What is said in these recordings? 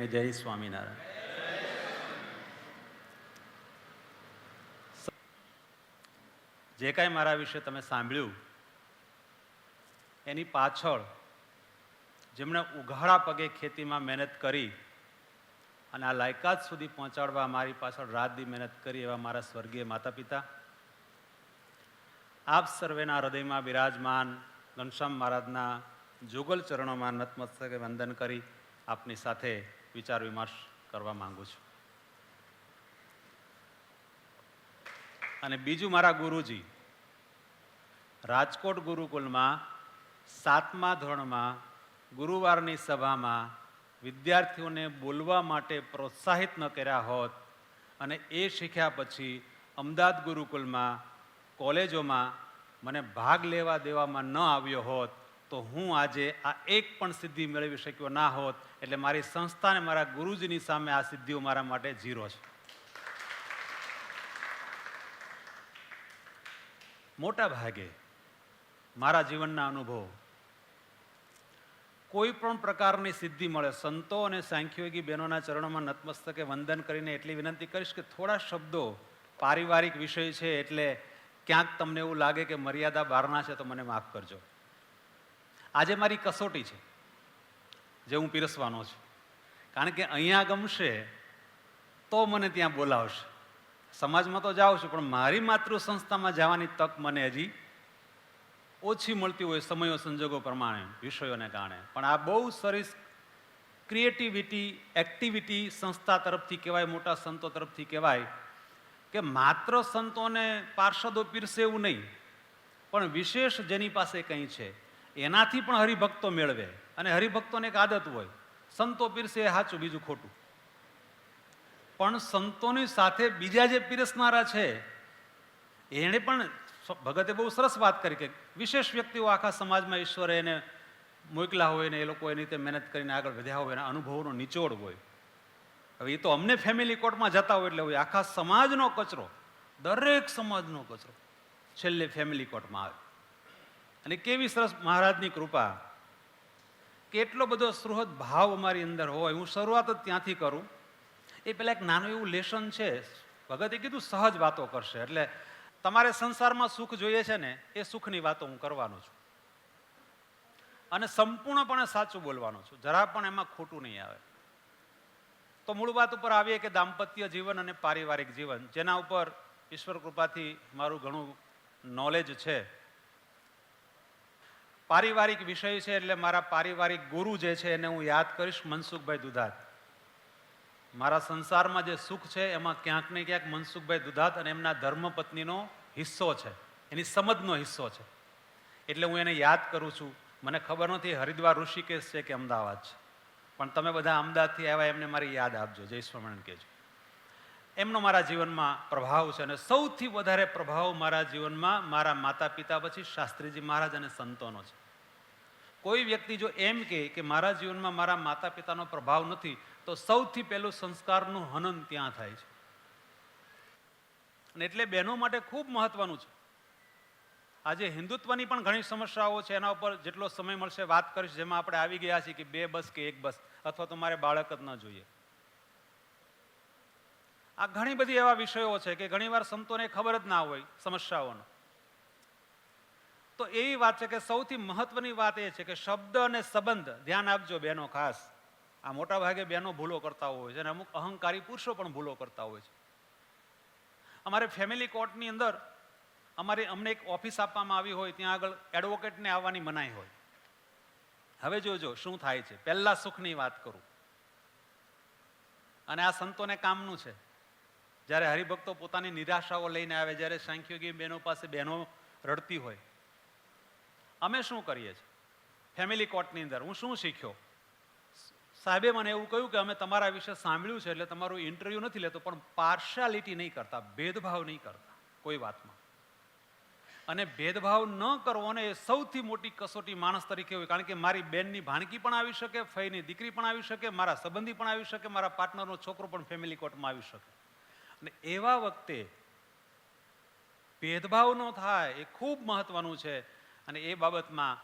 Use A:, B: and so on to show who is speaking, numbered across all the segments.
A: જય સ્વામિનારાયણ. જે કાંઈ મારા વિશે તમે સાંભળ્યું એની પાછળ જેમણે ઉઘાડા પગે ખેતીમાં મહેનત કરી અને આ લાયકાત સુધી પહોંચાડવા મારી પાછળ રાત દી મહેનત કરી એવા મારા સ્વર્ગીય માતા પિતા, આપ સર્વેના હૃદયમાં બિરાજમાન ઘનશ્યામ મહારાજના જુગલ ચરણોમાં નતમસ્તકે વંદન કરી આપની સાથે વિચાર વિમર્શ કરવા માંગુ છું. અને બીજું, મારા ગુરુજી રાજકોટ ગુરુકુલમાં 7મા ધોરણમાં ગુરુવારની સભામાં વિદ્યાર્થીઓને બોલવા માટે પ્રોત્સાહિત ન કર્યા હોત અને એ શીખ્યા પછી અમદાવાદ ગુરુકુલમાં કોલેજોમાં મને ભાગ લેવા દેવામાં ન આવ્યો હોત તો હું આજે આ એક પણ સિદ્ધિ મેળવી શક્યો ના હોત. એટલે મારી સંસ્થા અને મારા ગુરુજીની સામે આ સિદ્ધિઓ મારા માટે ઝીરો છે. મોટા ભાગે મારા જીવનના અનુભવ, કોઈ પણ પ્રકારની સિદ્ધિ મળે, સંતો અને સાંખ્યોગી બહેનોના ચરણોમાં નતમસ્તકે વંદન કરીને એટલી વિનંતી કરીશ કે થોડા શબ્દો પારિવારિક વિષય છે એટલે ક્યાંક તમને એવું લાગે કે મર્યાદા બહારના છે તો મને માફ કરજો. આજે મારી કસોટી છે જે હું પીરસવાનો છું, કારણ કે અહીંયા ગમશે તો મને ત્યાં બોલાવશે. સમાજમાં તો જાઉં છું પણ મારી માતૃ સંસ્થામાં જવાની તક મને હજી ઓછી મળતી હોય સમયો સંજોગો પ્રમાણે, વિષયોને કારણે. પણ આ બહુ સરસ ક્રિએટિવિટી એક્ટિવિટી સંસ્થા તરફથી કહેવાય, મોટા સંતો તરફથી કહેવાય કે માત્ર સંતોને પાર્ષદો પીરસે એવું નહીં, પણ વિશેષ જેની પાસે કંઈ છે એનાથી પણ હરિભક્તો મેળવે. અને હરિભક્તોને એક આદત હોય, સંતો પીરસે એ સાચું, બીજું ખોટું. પણ સંતોની સાથે બીજા જે પીરસનારા છે એણે પણ, ભગતે બહુ સરસ વાત કરી કે વિશેષ વ્યક્તિઓ આખા સમાજમાં ઈશ્વરે એને મોકલા હોય ને એ લોકો એની રીતે મહેનત કરીને આગળ વધ્યા હોય, એના અનુભવનો નિચોડ હોય. હવે એ તો અમને ફેમિલી કોર્ટમાં જતા હોય એટલે હોય, આખા સમાજનો કચરો, દરેક સમાજનો કચરો છેલ્લે ફેમિલી કોર્ટમાં આવે. અને કેવી સરસ મહારાજની કૃપા કે એટલો બધો સુહૃદ ભાવ અમારી અંદર હોય. હું શરૂઆત જ ત્યાંથી કરું. એ પેલા એક નાનું એવું લેશન છે, ભગતે કીધું સહજ વાતો કરશે. એટલે તમારે સંસારમાં સુખ જોઈએ છે ને, એ સુખની વાતો હું કરવાનો છું અને સંપૂર્ણપણે સાચું બોલવાનો છું, જરા પણ એમાં ખોટું નહીં આવે. તો મૂળ વાત ઉપર આવીએ કે દાંપત્ય જીવન અને પારિવારિક જીવન, જેના ઉપર ઈશ્વર કૃપાથી મારું ઘણું નોલેજ છે. પારિવારિક વિષય છે એટલે મારા પારિવારિક ગુરુ જે છે એને હું યાદ કરીશ, મનસુખભાઈ દુધાત. મારા સંસારમાં જે સુખ છે એમાં ક્યાંક ને ક્યાંક મનસુખભાઈ દુધાત અને એમના ધર્મપત્નીનો હિસ્સો છે, એની સમજનો હિસ્સો છે. એટલે હું એને યાદ કરું છું. મને ખબર નથી હરિદ્વાર ઋષિકેશ છે કે અમદાવાદ છે, પણ તમે બધા અમદાવાદથી આવ્યા એમને મારી યાદ આપજો, જય સ્વામિનારાયણ કહેજો. એમનો મારા જીવનમાં પ્રભાવ છે અને સૌથી વધારે પ્રભાવ મારા જીવનમાં મારા માતા પિતા પછી શાસ્ત્રીજી મહારાજ અને સંતોનો છે. કોઈ વ્યક્તિ જો એમ કે મારા જીવનમાં મારા માતા પિતાનો પ્રભાવ નથી તો સૌથી પહેલું સંસ્કારનું હનન ત્યાં થાય છે. અને એટલે બહેનો માટે ખૂબ મહત્વનું છે. આજે હિન્દુત્વની પણ ઘણી સમસ્યાઓ છે, એના ઉપર જેટલો સમય મળશે વાત કરીશ, જેમાં આપણે આવી ગયા છીએ કે 2 બસ કે 1 બસ, અથવા તો મારે બાળક જ ન જોઈએ. આ ઘણી બધી એવા વિષયો છે કે ઘણીવાર સંતોને ખબર જ ના હોય સમસ્યાઓનો. તો એવી વાત છે કે સૌથી મહત્વની વાત એ છે કે શબ્દ અને સંબંધ ધ્યાન આપજો બહેનો ખાસ. આ મોટા ભાગે બહેનો ભૂલો કરતા હોય છે અને અમુક અહંકારી પુરુષો પણ ભૂલો કરતા હોય છે. અમારે ફેમિલી કોર્ટની અંદર અમને એક ઓફિસ આપવામાં આવી હોય, ત્યાં આગળ એડવોકેટને આવવાની મનાઈ હોય. હવે જોજો શું થાય છે. પહેલા સુખની વાત કરું, અને આ સંતોને કામનું છે. જ્યારે હરિભક્તો પોતાની નિરાશાઓ લઈને આવે, જ્યારે સાંખ્યોગી બહેનો પાસે બહેનો રડતી હોય, અમે શું કરીએ છીએ ફેમિલી કોર્ટની અંદર? હું શું શીખ્યો? સાહેબે મને એવું કહ્યું કે અમે તમારા વિશે સાંભળ્યું છે એટલે તમારું ઇન્ટરવ્યૂ નથી લેતો, પણ પાર્શિયાલિટી નહીં કરતા, ભેદભાવ નહીં કરતા કોઈ વાતમાં. અને ભેદભાવ ન કરવો ને એ સૌથી મોટી કસોટી માણસ તરીકે હોય. કારણ કે મારી બેનની ભાણકી પણ આવી શકે, ફઈની દીકરી પણ આવી શકે, મારા સંબંધી પણ આવી શકે, મારા પાર્ટનરનો છોકરો પણ ફેમિલી કોર્ટમાં આવી શકે. અને એવા વખતે ભેદભાવ ન થાય એ ખૂબ મહત્વનું છે. અને એ બાબતમાં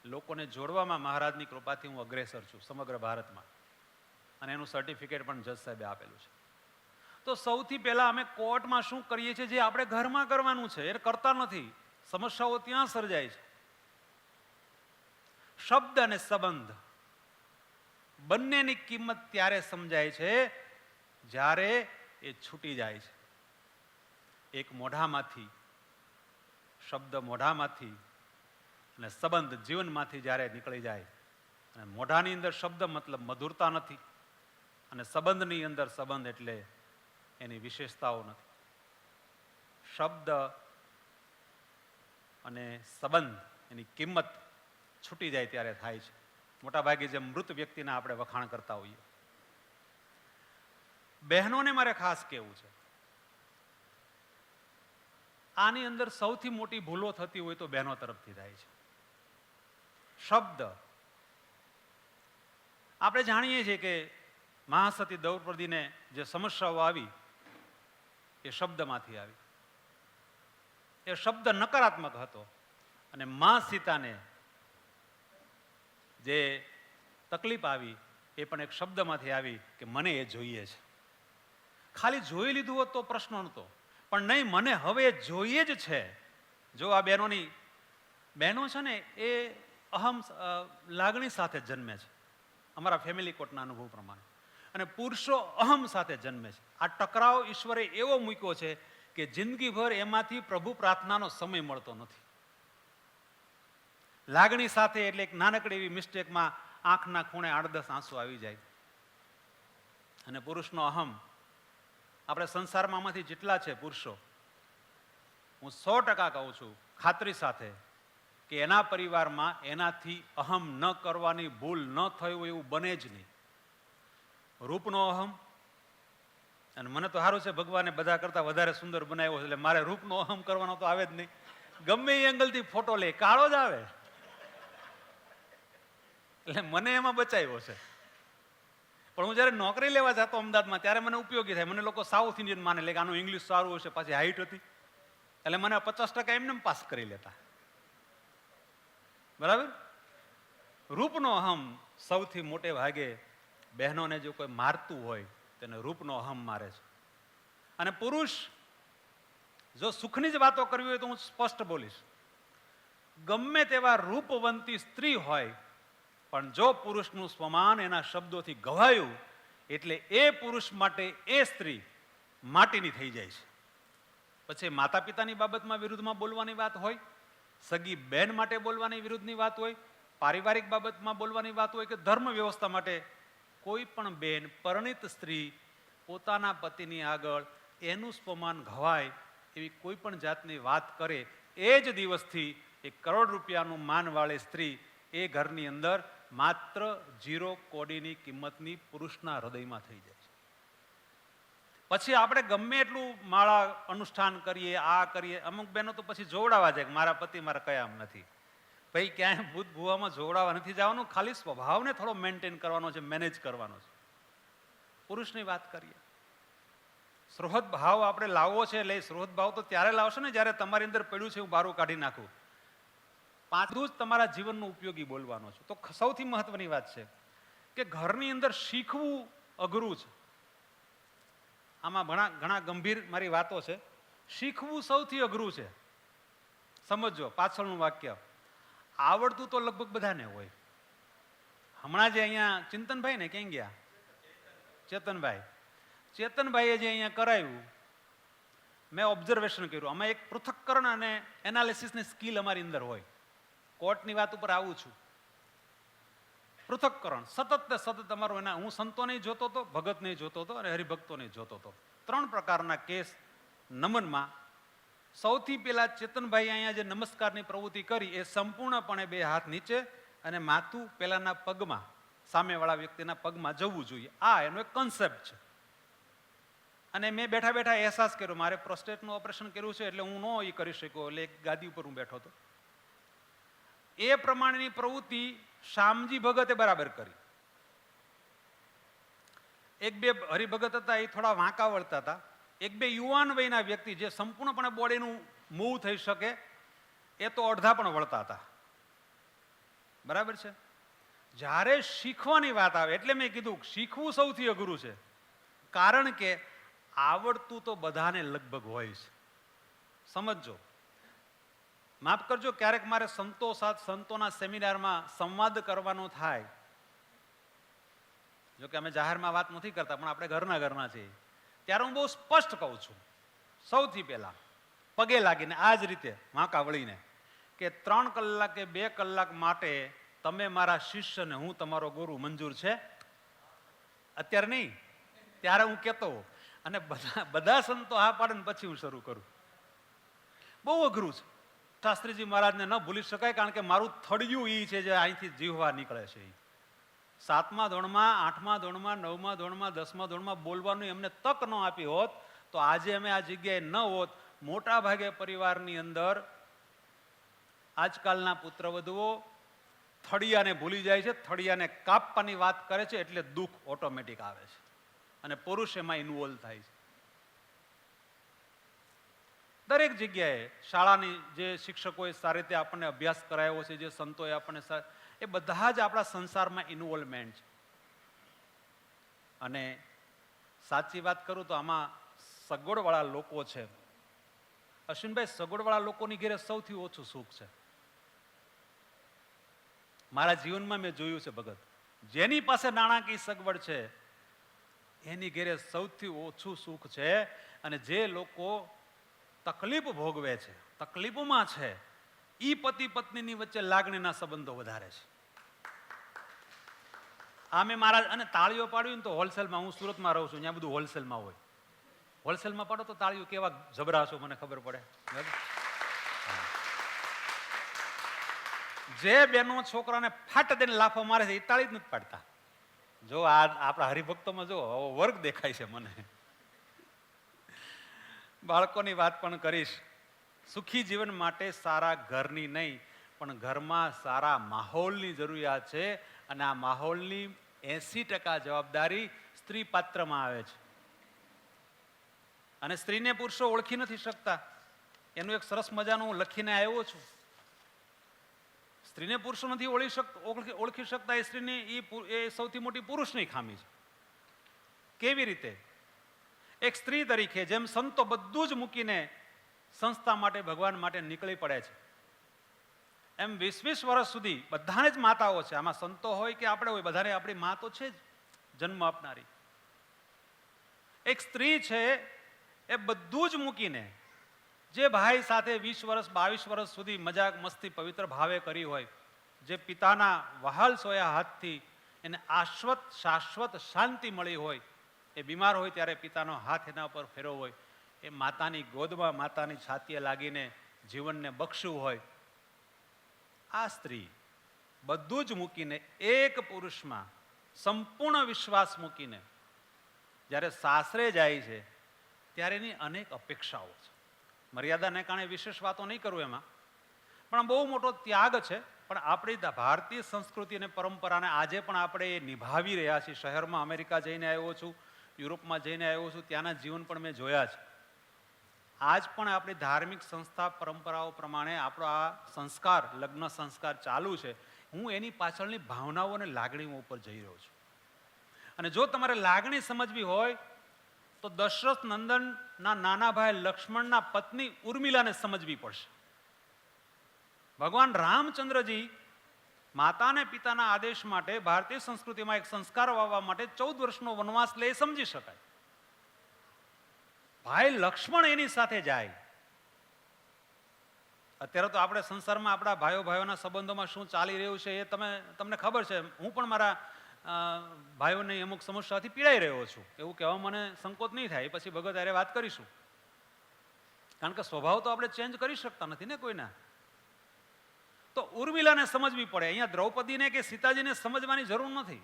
A: લોકોને જોડવામાં મહારાજની કૃપાથી હું અગ્રેસર છું સમગ્ર ભારતમાં. અને એનું સર્ટિફિકેટ પણ જજ સાહેબે આપેલું છે. તો સૌથી પહેલા અમે કોર્ટમાં શું કરીએ છીએ, જે આપણે ઘરમાં કરવાનું છે એ કરતા નથી. સમસ્યાઓ ત્યાં સર્જાય છે. શબ્દ અને સંબંધ બંનેની કિંમત ત્યારે સમજાય છે જ્યારે એ છૂટી જાય છે. એક મોઢામાંથી, શબ્દ મોઢામાંથી અને સંબંધ જીવનમાંથી જ્યારે નીકળી જાય, અને મોઢાની અંદર શબ્દ મતલબ મધુરતા નથી, અને સંબંધની અંદર સંબંધ એટલે એની વિશેષતાઓ નથી. શબ્દ અને સંબંધ એની કિંમત છૂટી જાય ત્યારે થાય છે. મોટાભાગે જે મૃત વ્યક્તિના આપણે વખાણ કરતા હોઈએ. બહેનોને મારે ખાસ કહેવું છે, આની અંદર સૌથી મોટી ભૂલો થતી હોય તો બહેનો તરફથી થાય છે. શબ્દ આપણે જાણીએ છીએ કે મહાસતી દ્રૌપદીને જે સમસ્યાઓ આવી એ શબ્દમાંથી આવી. એ શબ્દ નકારાત્મક હતો, અને મા સીતાને જે તકલીફ આવી એ પણ એક શબ્દમાંથી આવી કે મને એ જોઈએ છે. ખાલી જોઈ લીધું હોત તો પ્રશ્ન નહોતો, પણ નહીં, મને હવે જોઈએ જ છે. જો આ બહેનો છે ને એ અહમ લાગણી સાથે જન્મે છે, અમારા ફેમિલી કોર્ટના અનુભવ પ્રમાણે, અને પુરુષો અહમ સાથે જન્મે છે. આ ટકરાવ ઈશ્વરે એવો મૂક્યો છે કે જિંદગીભર એમાંથી પ્રભુ પ્રાર્થનાનો સમય મળતો નથી. લાગણી સાથે એટલે એક નાનકડી એવી મિસ્ટેકમાં આંખના ખૂણે 8-10 આંસુ આવી જાય. અને પુરુષનો અહમ, આપણે સંસારમાં આમાંથી જેટલા છે પુરુષો, હું 100% કહું છું ખાતરી સાથે કે એના પરિવારમાં એનાથી અહમ ન કરવાની ભૂલ ન થઈ હોય એવું બને જ નહીં. રૂપનો અહમ, અને મને તો સારું છે ભગવાને બધા કરતાં વધારે સુંદર બનાવ્યો છે, એટલે મારે રૂપનો અહમ કરવાનો તો આવે જ નહીં. ગમે એ એંગલથી ફોટો લે કાળો જ આવે, એટલે મને એમાં બચાવ્યો છે. પણ હું જ્યારે નોકરી લેવા જતો અમદાવાદમાં ત્યારે મને ઉપયોગી થાય. મને લોકો સાઉથ ઇન્ડિયન માને, લે કે આનું ઇંગ્લિશ સારું હશે, પાછી હાઈટ હતી, એટલે મને 50% એમને પાસ કરી લેતા. બરાબર. રૂપનો અહમ સૌથી મોટે ભાગે બહેનોને જો કોઈ મારતું હોય તેને રૂપનો અહમ મારે છે. અને પુરુષ જો સુખની જ વાતો કરવી હોય તો હું સ્પષ્ટ બોલીશ, ગમે તેવા રૂપવંતી સ્ત્રી હોય, પણ જો પુરુષનું સ્વમાન એના શબ્દોથી ગવાયું એટલે એ પુરુષ માટે એ સ્ત્રી માટીની થઈ જાય છે. પછી માતા પિતાની બાબતમાં વિરુદ્ધમાં બોલવાની વાત હોય, સગી બેન માટે બોલવાની વિરુદ્ધની વાત હોય, પારિવારિક બાબતમાં બોલવાની વાત હોય, કે ધર્મ વ્યવસ્થા માટે, કોઈ પણ બેન, પરણિત સ્ત્રી પોતાના પતિની આગળ એનું સ્વમાન ઘવાય એવી કોઈ પણ જાતની વાત કરે, એ જ દિવસથી 1 કરોડ રૂપિયાનું માનવાળી સ્ત્રી એ ઘરની અંદર માત્ર 0 કોડીની કિંમતની પુરુષના હૃદયમાં થઈ જાય છે. પછી આપણે ગમે એટલું માળા અનુષ્ઠાન કરીએ, આ કરીએ, અમુક બહેનો તો પછી જોવડાવવા જાય કે મારા પતિ મારા કયામ નથી. ભાઈ ક્યાંય ભૂત ભૂવામાં જોવડાવવા નથી જવાનું, ખાલી સ્વભાવને થોડો મેન્ટેન કરવાનો છે, મેનેજ કરવાનો છે. પુરુષની વાત કરીએ, સૃહદ ભાવ આપણે લાવવો છે, એટલે સૃહદ ભાવ તો ત્યારે લાવશો ને જ્યારે તમારી અંદર પડ્યું છે હું બારું કાઢી નાખું. પાછું જ તમારા જીવનનું ઉપયોગી બોલવાનો છે. તો સૌથી મહત્વની વાત છે કે ઘરની અંદર શીખવું અઘરું છે. આમાં ઘણા ગંભીર મારી વાતો છે. શીખવું સૌથી અઘરું છે. સમજો પાછળનું વાક્ય. આવડતું તો લગભગ બધાને હોય. હમણાં જે અહીંયા ચિંતનભાઈ ને ક્યાં ગયા, ચેતનભાઈએ જે અહીંયા કરાવ્યું, મેં ઓબ્ઝર્વેશન કર્યું. આમાં એક પૃથક્કરણ અને એનાલિસિસની સ્કિલ અમારી અંદર હોય. કોર્ટની વાત ઉપર આવું છું. પૃથક્કરણ સતત ને સતત અમારો, એના હું સંતો નહીં જોતો હતો, ભગત નહીં જોતો હતો, અને હરિભક્તો નહીં જોતો હતો. 3 પ્રકારના કેસ નમનમાં. સૌથી પહેલા ચેતનભાઈ અહીંયા જે નમસ્કારની પ્રવૃત્તિ કરી એ સંપૂર્ણપણે 2 હાથ નીચે અને માથું પેલાના પગમાં, સામેવાળા વ્યક્તિના પગમાં જવું જોઈએ. આ એનો એક કન્સેપ્ટ છે. અને મેં બેઠા બેઠા અહેસાસ કર્યો, મારે પ્રોસ્ટેટનું ઓપરેશન કર્યું છે એટલે હું ન એ કરી શક્યો, એટલે એક ગાદી ઉપર હું બેઠો હતો. એ પ્રમાણેની પ્રવૃત્તિ શામજી ભગતે બરાબર કરી. 1-2 હરિભગત હતા, એ થોડા વાંકા વળતા હતા. 1-2 યુવાન વયના વ્યક્તિ જે સંપૂર્ણપણે બોડીનું મૂવ થઈ શકે એ તો અડધા પણ વળતા હતા. બરાબર છે. જ્યારે શીખવાની વાત આવે એટલે મેં કીધું શીખવું સૌથી અઘરું છે, કારણ કે આવડતું તો બધાને લગભગ હોય છે. સમજજો, માફ કરજો, ક્યારેક મારે સંતોના સેમિનારમાં સંવાદ કરવાનો થાય, જો કે અમે જાહેરમાં વાત નથી કરતા પણ આપણે ઘરના છીએ, ત્યારે હું બહુ સ્પષ્ટ કહું છું, સૌથી પહેલા પગે લાગીને આ જ રીતે વાંકા વળીને, કે 3 કલાક કે 2 કલાક માટે તમે મારા શિષ્ય ને હું તમારો ગુરુ મંજૂર છે? અત્યારે નહીં, ત્યારે હું કહેતો, અને બધા સંતો હા પાડે ને પછી હું શરૂ કરું. બહુ અઘરું છે. શાસ્ત્રીજી મહારાજને ન ભૂલી શકાય, કારણ કે મારું થડિયું એ છે જે અહીંથી જીવવા નીકળે છે. 7મા ધોરણમાં, 8મા ધોરણમાં, 9મા ધોરણમાં, 10મા ધોરણમાં બોલવાનું એમને તક ન આપી હોત તો આજે અમે આ જગ્યાએ ન હોત. મોટા ભાગે પરિવારની અંદર આજકાલના પુત્રવધુઓ થળિયાને ભૂલી જાય છે, થળિયાને કાપવાની વાત કરે છે, એટલે દુઃખ ઓટોમેટિક આવે છે અને પુરુષ એમાં ઇન્વોલ્વ થાય છે. દરેક જગ્યાએ શાળાની જે શિક્ષકોએ સારી રીતે આપણને અભ્યાસ કરાયો છે, જે સંતોએ આપણને, એ બધા જ આપણા સંસારમાં ઇન્વોલ્વમેન્ટ છે. અને સાચી વાત કરું તો આમાં સગવડવાળા લોકો છે. અશ્વિનભાઈ, સગવડવાળા લોકોની ઘેરે સૌથી ઓછું સુખ છે. મારા જીવનમાં મેં જોયું છે ભગત, જેની પાસે નાણાકીય સગવડ છે એની ઘેરે સૌથી ઓછું સુખ છે. અને જે લોકો તકલીફ ભોગવે છે, તકલીફોમાં છે, ઈ પતિ પત્નીની વચ્ચે લાગણીના સંબંધો વધારે છે. આ મેં મારા, અને તાળીઓ પાડવી ને તો હોલસેલમાં, હું સુરતમાં રહું છું, ત્યાં બધું હોલસેલમાં હોય. હોલસેલમાં પાડો તો તાળીઓ કેવા જબરા છો મને ખબર પડે. જે બેનો છોકરાને ફાટ દઈને લાફો મારે છે એ તાળી જ નથી પાડતા. જો આ આપણા હરિભક્તોમાં જો વર્ગ દેખાય છે મને. બાળકોની વાત પણ કરીશ. સુખી જીવન માટે સારા ઘરની નહીં પણ ઘરમાં સારા માહોલની જરૂરિયાત છે. અને આ માહોલની 80% જવાબદારી સ્ત્રી પાત્રમાં આવે છે. અને સ્ત્રીને પુરુષો ઓળખી નથી શકતા. એનું એક સરસ મજાનું હું લખીને આવ્યો છું. સ્ત્રીને પુરુષો નથી ઓળખી શકતા, એ સ્ત્રીની એ સૌથી મોટી પુરુષની ખામી છે. કેવી રીતે? એક સ્ત્રી તરીકે જેમ સંતો બધું જ મૂકીને સંસ્થા માટે, ભગવાન માટે નીકળી પડે છે, એમ 20-20 વર્ષ સુધી બધાને જ માતાઓ છે. આમાં સંતો હોય કે આપણે હોય, બધાને આપણી મા તો છે જ, જન્મ આપનારી. એક સ્ત્રી છે એ બધું જ મૂકીને જે ભાઈ સાથે 20 વર્ષ 22 વર્ષ સુધી મજાક મસ્તી પવિત્ર ભાવે કરી હોય, જે પિતાના વહાલ સોયા હાથથી એને શાશ્વત શાંતિ મળી હોય, એ બીમાર હોય ત્યારે પિતાનો હાથ એના પર ફેરવો હોય, એ માતાની ગોદમાં માતાની છાતીએ લાગીને જીવનને બક્ષવું હોય, આ સ્ત્રી બધું જ મૂકીને એક પુરુષમાં સંપૂર્ણ વિશ્વાસ મૂકીને જ્યારે સાસરે જાય છે ત્યારે એની અનેક અપેક્ષાઓ છે. મર્યાદાને કારણે વિશેષ વાતો નહીં કરું એમાં, પણ બહુ મોટો ત્યાગ છે. પણ આપણી ભારતીય સંસ્કૃતિ અને પરંપરાને આજે પણ આપણે એ નિભાવી રહ્યા છીએ. શહેરમાં અમેરિકા જઈને આવ્યો છું, યુરોપમાં જઈને આવ્યો છું, ત્યાંના જીવન પણ મેં જોયા છે. આજ પણ આપણી ધાર્મિક સંસ્થા પરંપરાઓ પ્રમાણે આપણો આ સંસ્કાર, લગ્ન સંસ્કાર ચાલુ છે. હું એની પાછળની ભાવનાઓ અને લાગણીઓ ઉપર જઈ રહ્યો છું. અને જો તમારે લાગણી સમજવી હોય તો દશરથ નંદનના નાના ભાઈ લક્ષ્મણના પત્ની ઉર્મિલાને સમજવી પડશે. ભગવાન રામચંદ્રજી માતા અને પિતાના આદેશ માટે ભારતીય સંસ્કૃતિમાં એક સંસ્કાર વાવવા માટે 14 વર્ષનો વનવાસ લે, સમજી શકાય. ભાઈ લક્ષ્મણ એની સાથે જાય. અત્યારે તો આપણે સંસારમાં આપણા ભાઈઓના સંબંધોમાં શું ચાલી રહ્યું છે એ તમને ખબર છે. હું પણ મારા ભાઈઓની અમુક સમસ્યાથી પીડાઈ રહ્યો છું. એવું કહેવા મને સંકોચ નહીં થાય. પછી ભગત અરે વાત કરીશું, કારણ કે સ્વભાવ તો આપણે ચેન્જ કરી શકતા નથી ને કોઈના. તો ઉર્મિલાને સમજવી પડે. અહીંયા દ્રૌપદીને કે સીતાજીને સમજવાની જરૂર નથી.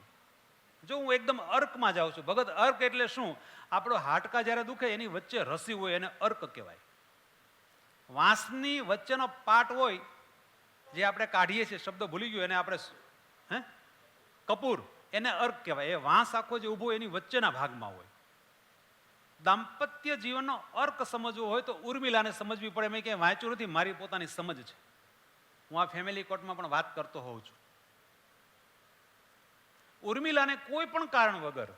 A: જો હું એકદમ અર્કમાં જાઉં છું, ભગત અર્ક એટલે શું? આપણો હાડકા જ્યારે દુખે એની વચ્ચે રસી હોય એને અર્ક કહેવાય. વાંસની વચ્ચેનો પાટ હોય જે આપણે કાઢીએ છીએ, શબ્દ ભૂલી ગયો, એને આપણે કપૂર, એને અર્ક કહેવાય. એ વાંસ આખો જે ઊભો એની વચ્ચેના ભાગમાં હોય. દાંપત્ય જીવનનો અર્ક સમજવો હોય તો ઉર્મિલાને સમજવી પડે. મેં ક્યાંય વાંચ્યું નથી, મારી પોતાની સમજ છે. હું આ ફેમિલી કોર્ટમાં પણ વાત કરતો હોઉં છું. ઉર્મિલાને કોઈ પણ કારણ વગર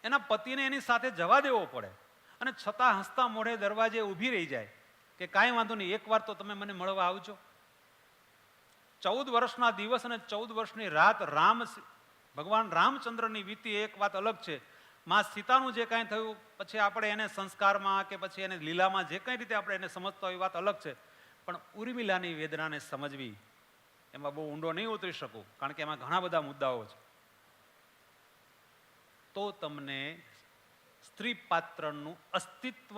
A: એના પતિને એની સાથે જવા દેવો પડે અને છતાં હસતા મોઢે દરવાજે ઊભી રહી જાય કે કાંઈ વાંધો નહીં, એકવાર તો તમે મને મળવા આવજો. 14 વર્ષના દિવસ અને 14 વર્ષની રાત ભગવાન રામચંદ્રની વીતી એક વાત અલગ છે. માં સીતાનું જે કાંઈ થયું પછી આપણે એને સંસ્કારમાં કે પછી એને લીલામાં જે કંઈ રીતે આપણે એને સમજતા હોય એ વાત અલગ છે, પણ ઉર્મિલાની વેદનાને સમજવી એમાં બહુ ઊંડો નહીં ઉતરી શકું, કારણ કે એમાં ઘણા બધા મુદ્દાઓ છે. તો તમને સ્ત્રી પાત્રનું અસ્તિત્વ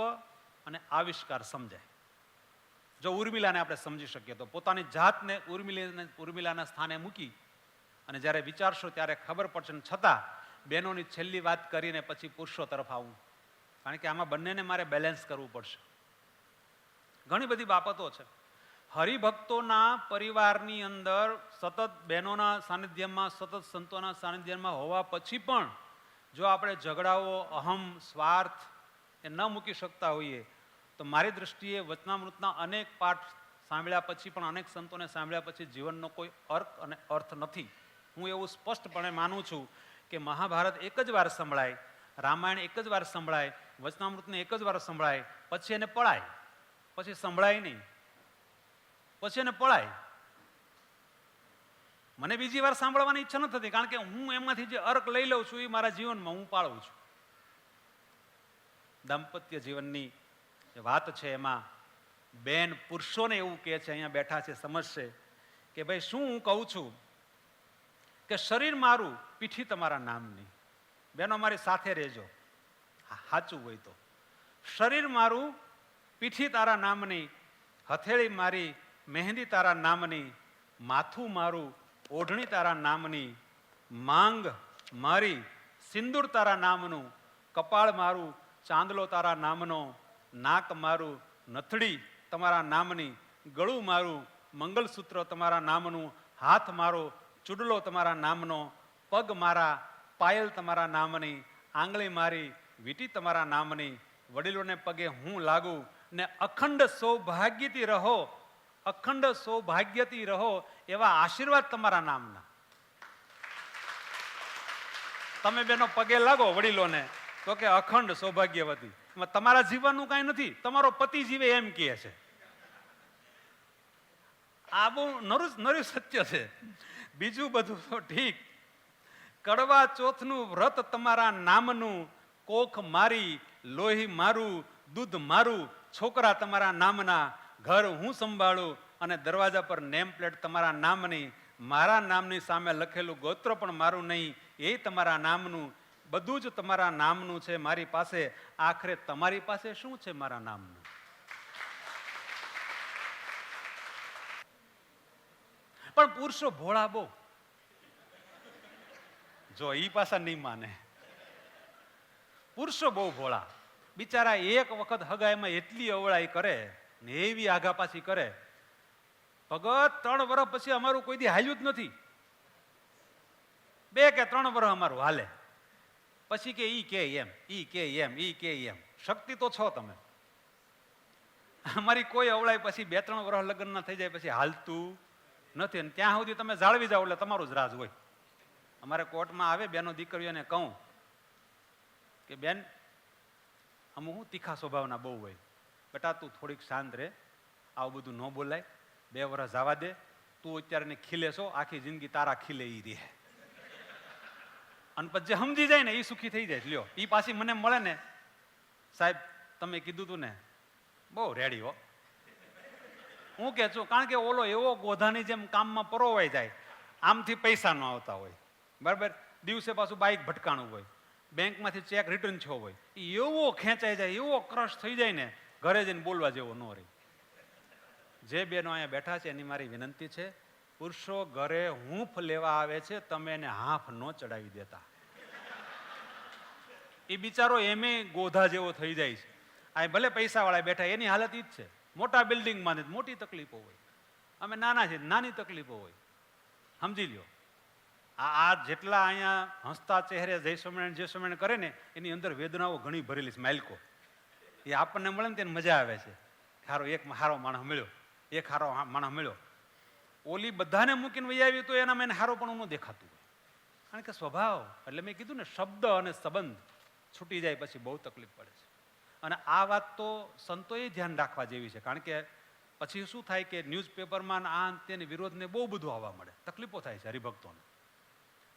A: અને આવિષ્કાર સમજાય. જો ઉર્મિલાને આપણે સમજી શકીએ તો પોતાની જાતને ઉર્મિલાના સ્થાને મૂકી અને જ્યારે વિચારશો ત્યારે ખબર પડશે. છતાં બહેનોની છેલ્લી વાત કરીને પછી પુરુષો તરફ આવું, કારણ કે આમાં બંનેને મારે બેલેન્સ કરવું પડશે. ઘણી બધી બાબતો છે. હરિભક્તોના પરિવારની અંદર સતત બહેનોના સાનિધ્યમાં, સતત સંતોના સાનિધ્યમાં હોવા પછી પણ જો આપણે ઝઘડાઓ, અહમ, સ્વાર્થ એ ન મૂકી શકતા હોઈએ તો મારી દ્રષ્ટિએ વચનામૃતના અનેક પાઠ સાંભળ્યા પછી પણ, અનેક સંતોને સાંભળ્યા પછી જીવનનો કોઈ અર્થ નથી. હું એવું સ્પષ્ટપણે માનું છું કે મહાભારત એક જ વાર સંભળાય, રામાયણ એક જ વાર સંભળાય, વચનામૃતને એક જ વાર સંભળાય, પછી એને પળાય, પછી સંભળાય નહીં, પછી એને પળાય. મને બીજી વાર સાંભળવાની ઈચ્છા નથી થતી, કારણ કે હું એમાંથી જે અર્ક લઈ લઉં છું એ મારા જીવનમાં હું પાળું છું. દાંપત્ય જીવનની જે વાત છે એમાં બેન પુરુષોને એવું કહે છે, અહીંયા બેઠા છે સમજશે કે ભાઈ શું હું કહું છું કે શરીર મારું, પીઠી તમારા નામની. બહેનો મારી સાથે રહેજો, સાચું હોય તો. શરીર મારું, પીઠી તારા નામની, હથેળી મારી, મહેંદી તારા નામની, માથું મારું, ઓઢણી તારા નામની, માંગ મારી, સિંદૂર તારા નામનું, કપાળ મારું, ચાંદલો તારા નામનો, નાક મારું, નથડી તમારા નામની, ગળું મારું, મંગલસૂત્ર તમારા નામનું, હાથ મારો, ચૂડલો તમારા નામનો, પગ મારા, પાયલ તમારા નામની, આંગળી મારી, વીંટી તમારા નામની, વડીલોને પગે હું લાગુ ને અખંડ સૌભાગ્યથી રહો, અખંડ સૌભાગ્યથી રહો એવા આશીર્વાદ તમારા નામના. તમે બેનો પગે લાગો વડીલોને તો કે અખંડ સૌભાગ્યવતી. તમારા જીવનનું કાંઈ નથી, તમારો પતિ જીવે એમ કહે છે. આ બહુ નરું સત્ય છે. બીજું બધું તો ઠીક. કડવા ચોથનું વ્રત તમારા નામનું, કોખ મારી, લોહી મારું, દૂધ મારું, છોકરા તમારા નામના, ઘર હું સંભાળું અને દરવાજા પર નેમ પ્લેટ તમારા નામની, મારા નામની સામે લખેલું ગોત્ર પણ મારું નહીં, એ તમારા નામનું, બધું જ તમારા નામનું છે મારી પાસે. આખરે તમારી પાસે શું છે મારા નામનું? પણ પુરુષો ભોળા બહુ. જો ઈ પાછા નહીં માને. પુરુષો બહુ ભોળા. બિચારા એક વખત હગાઈમાં એટલી અવળાઈ કરે ને એવી આઘા પાછી કરે, ભગત 3 વર્ષ પછી અમારું કોઈ દી હાલ્યું જ નથી. 2 કે 3 વર્ષ અમારું હાલે, પછી કે ઈ કે એમ, ઈ કે એમ, ઈ કે એમ. શક્તિ તો છો તમે. અમારી કોઈ અવળાઈ પછી 2-3 વર્ષ લગ્ન ના થઈ જાય પછી હાલતું નથી. અને ત્યાં સુધી તમે જાળવી જાઓ એટલે તમારું જ રાજ હોય. અમારે કોર્ટમાં આવે બેનો દીકરીઓને કહું કે બેન અમુક હું તીખા સ્વભાવના બહુ હોય, બેટા તું થોડીક શાંત રહે, આવું બધું ન બોલાય, 2 વર્ષ જવા દે, તું અત્યારે ખીલે છો, આખી જિંદગી તારા ખીલે ઈ રહે. અને પછી જે સમજી જાય ને એ સુખી થઈ જાય. લ્યો એ પાછી મને મળે ને, સાહેબ તમે કીધું તું ને, બહુ રેડી હો. હું કે છું, કારણ કે ઓલો એવો ગોધાની જેમ કામમાં પરોવાઈ જાય, આમથી પૈસા ન આવતા હોય, બરાબર, દિવસે પાછું બાઇક ભટકાણું હોય, બેંકમાંથી ચેક રિટર્ન થયો હોય, એવો ખેંચાઈ જાય, એવો ક્રશ થઈ જાય ને, ઘરે જઈને બોલવા જેવો ન રહે. જે બેનો અહીંયા બેઠા છે એની મારી વિનંતી છે, પુરુષો ઘરે હૂંફ લેવા આવે છે, તમે એને હાંફ ન ચડાવી દેતા. એ બિચારો એમે ગોધા જેવો થઈ જાય છે. આ ભલે પૈસા વાળા બેઠા, એની હાલત ઈ જ છે. મોટા બિલ્ડિંગમાં મોટી તકલીફો હોય, અમે નાના છીએ, નાની તકલીફો હોય. સમજી લ્યો, આ જેટલા અહીંયા હસતા ચહેરે જય સ્વામિનારાયણ કરે ને, એની અંદર વેદનાઓ ઘણી ભરેલી છે. માલિકો એ આપણને મળે ને તેને મજા આવે છે. એક હારો માણસ મળ્યો, એક હારો માણસ મળ્યો. ઓલી બધાને મૂકીને વહી આવી તો એનામાં એને હારો પણ ન દેખાતું હોય. કારણ કે સ્વભાવ એટલે મેં કીધું ને, શબ્દ અને સંબંધ છૂટી જાય પછી બહુ તકલીફ પડે છે. અને આ વાત તો સંતોએ ધ્યાન રાખવા જેવી છે, કારણ કે પછી શું થાય કે ન્યૂઝપેપરમાં આ તેની વિરોધને બહુ બધું આવવા મળે, તકલીફો થાય છે હરિભક્તોને.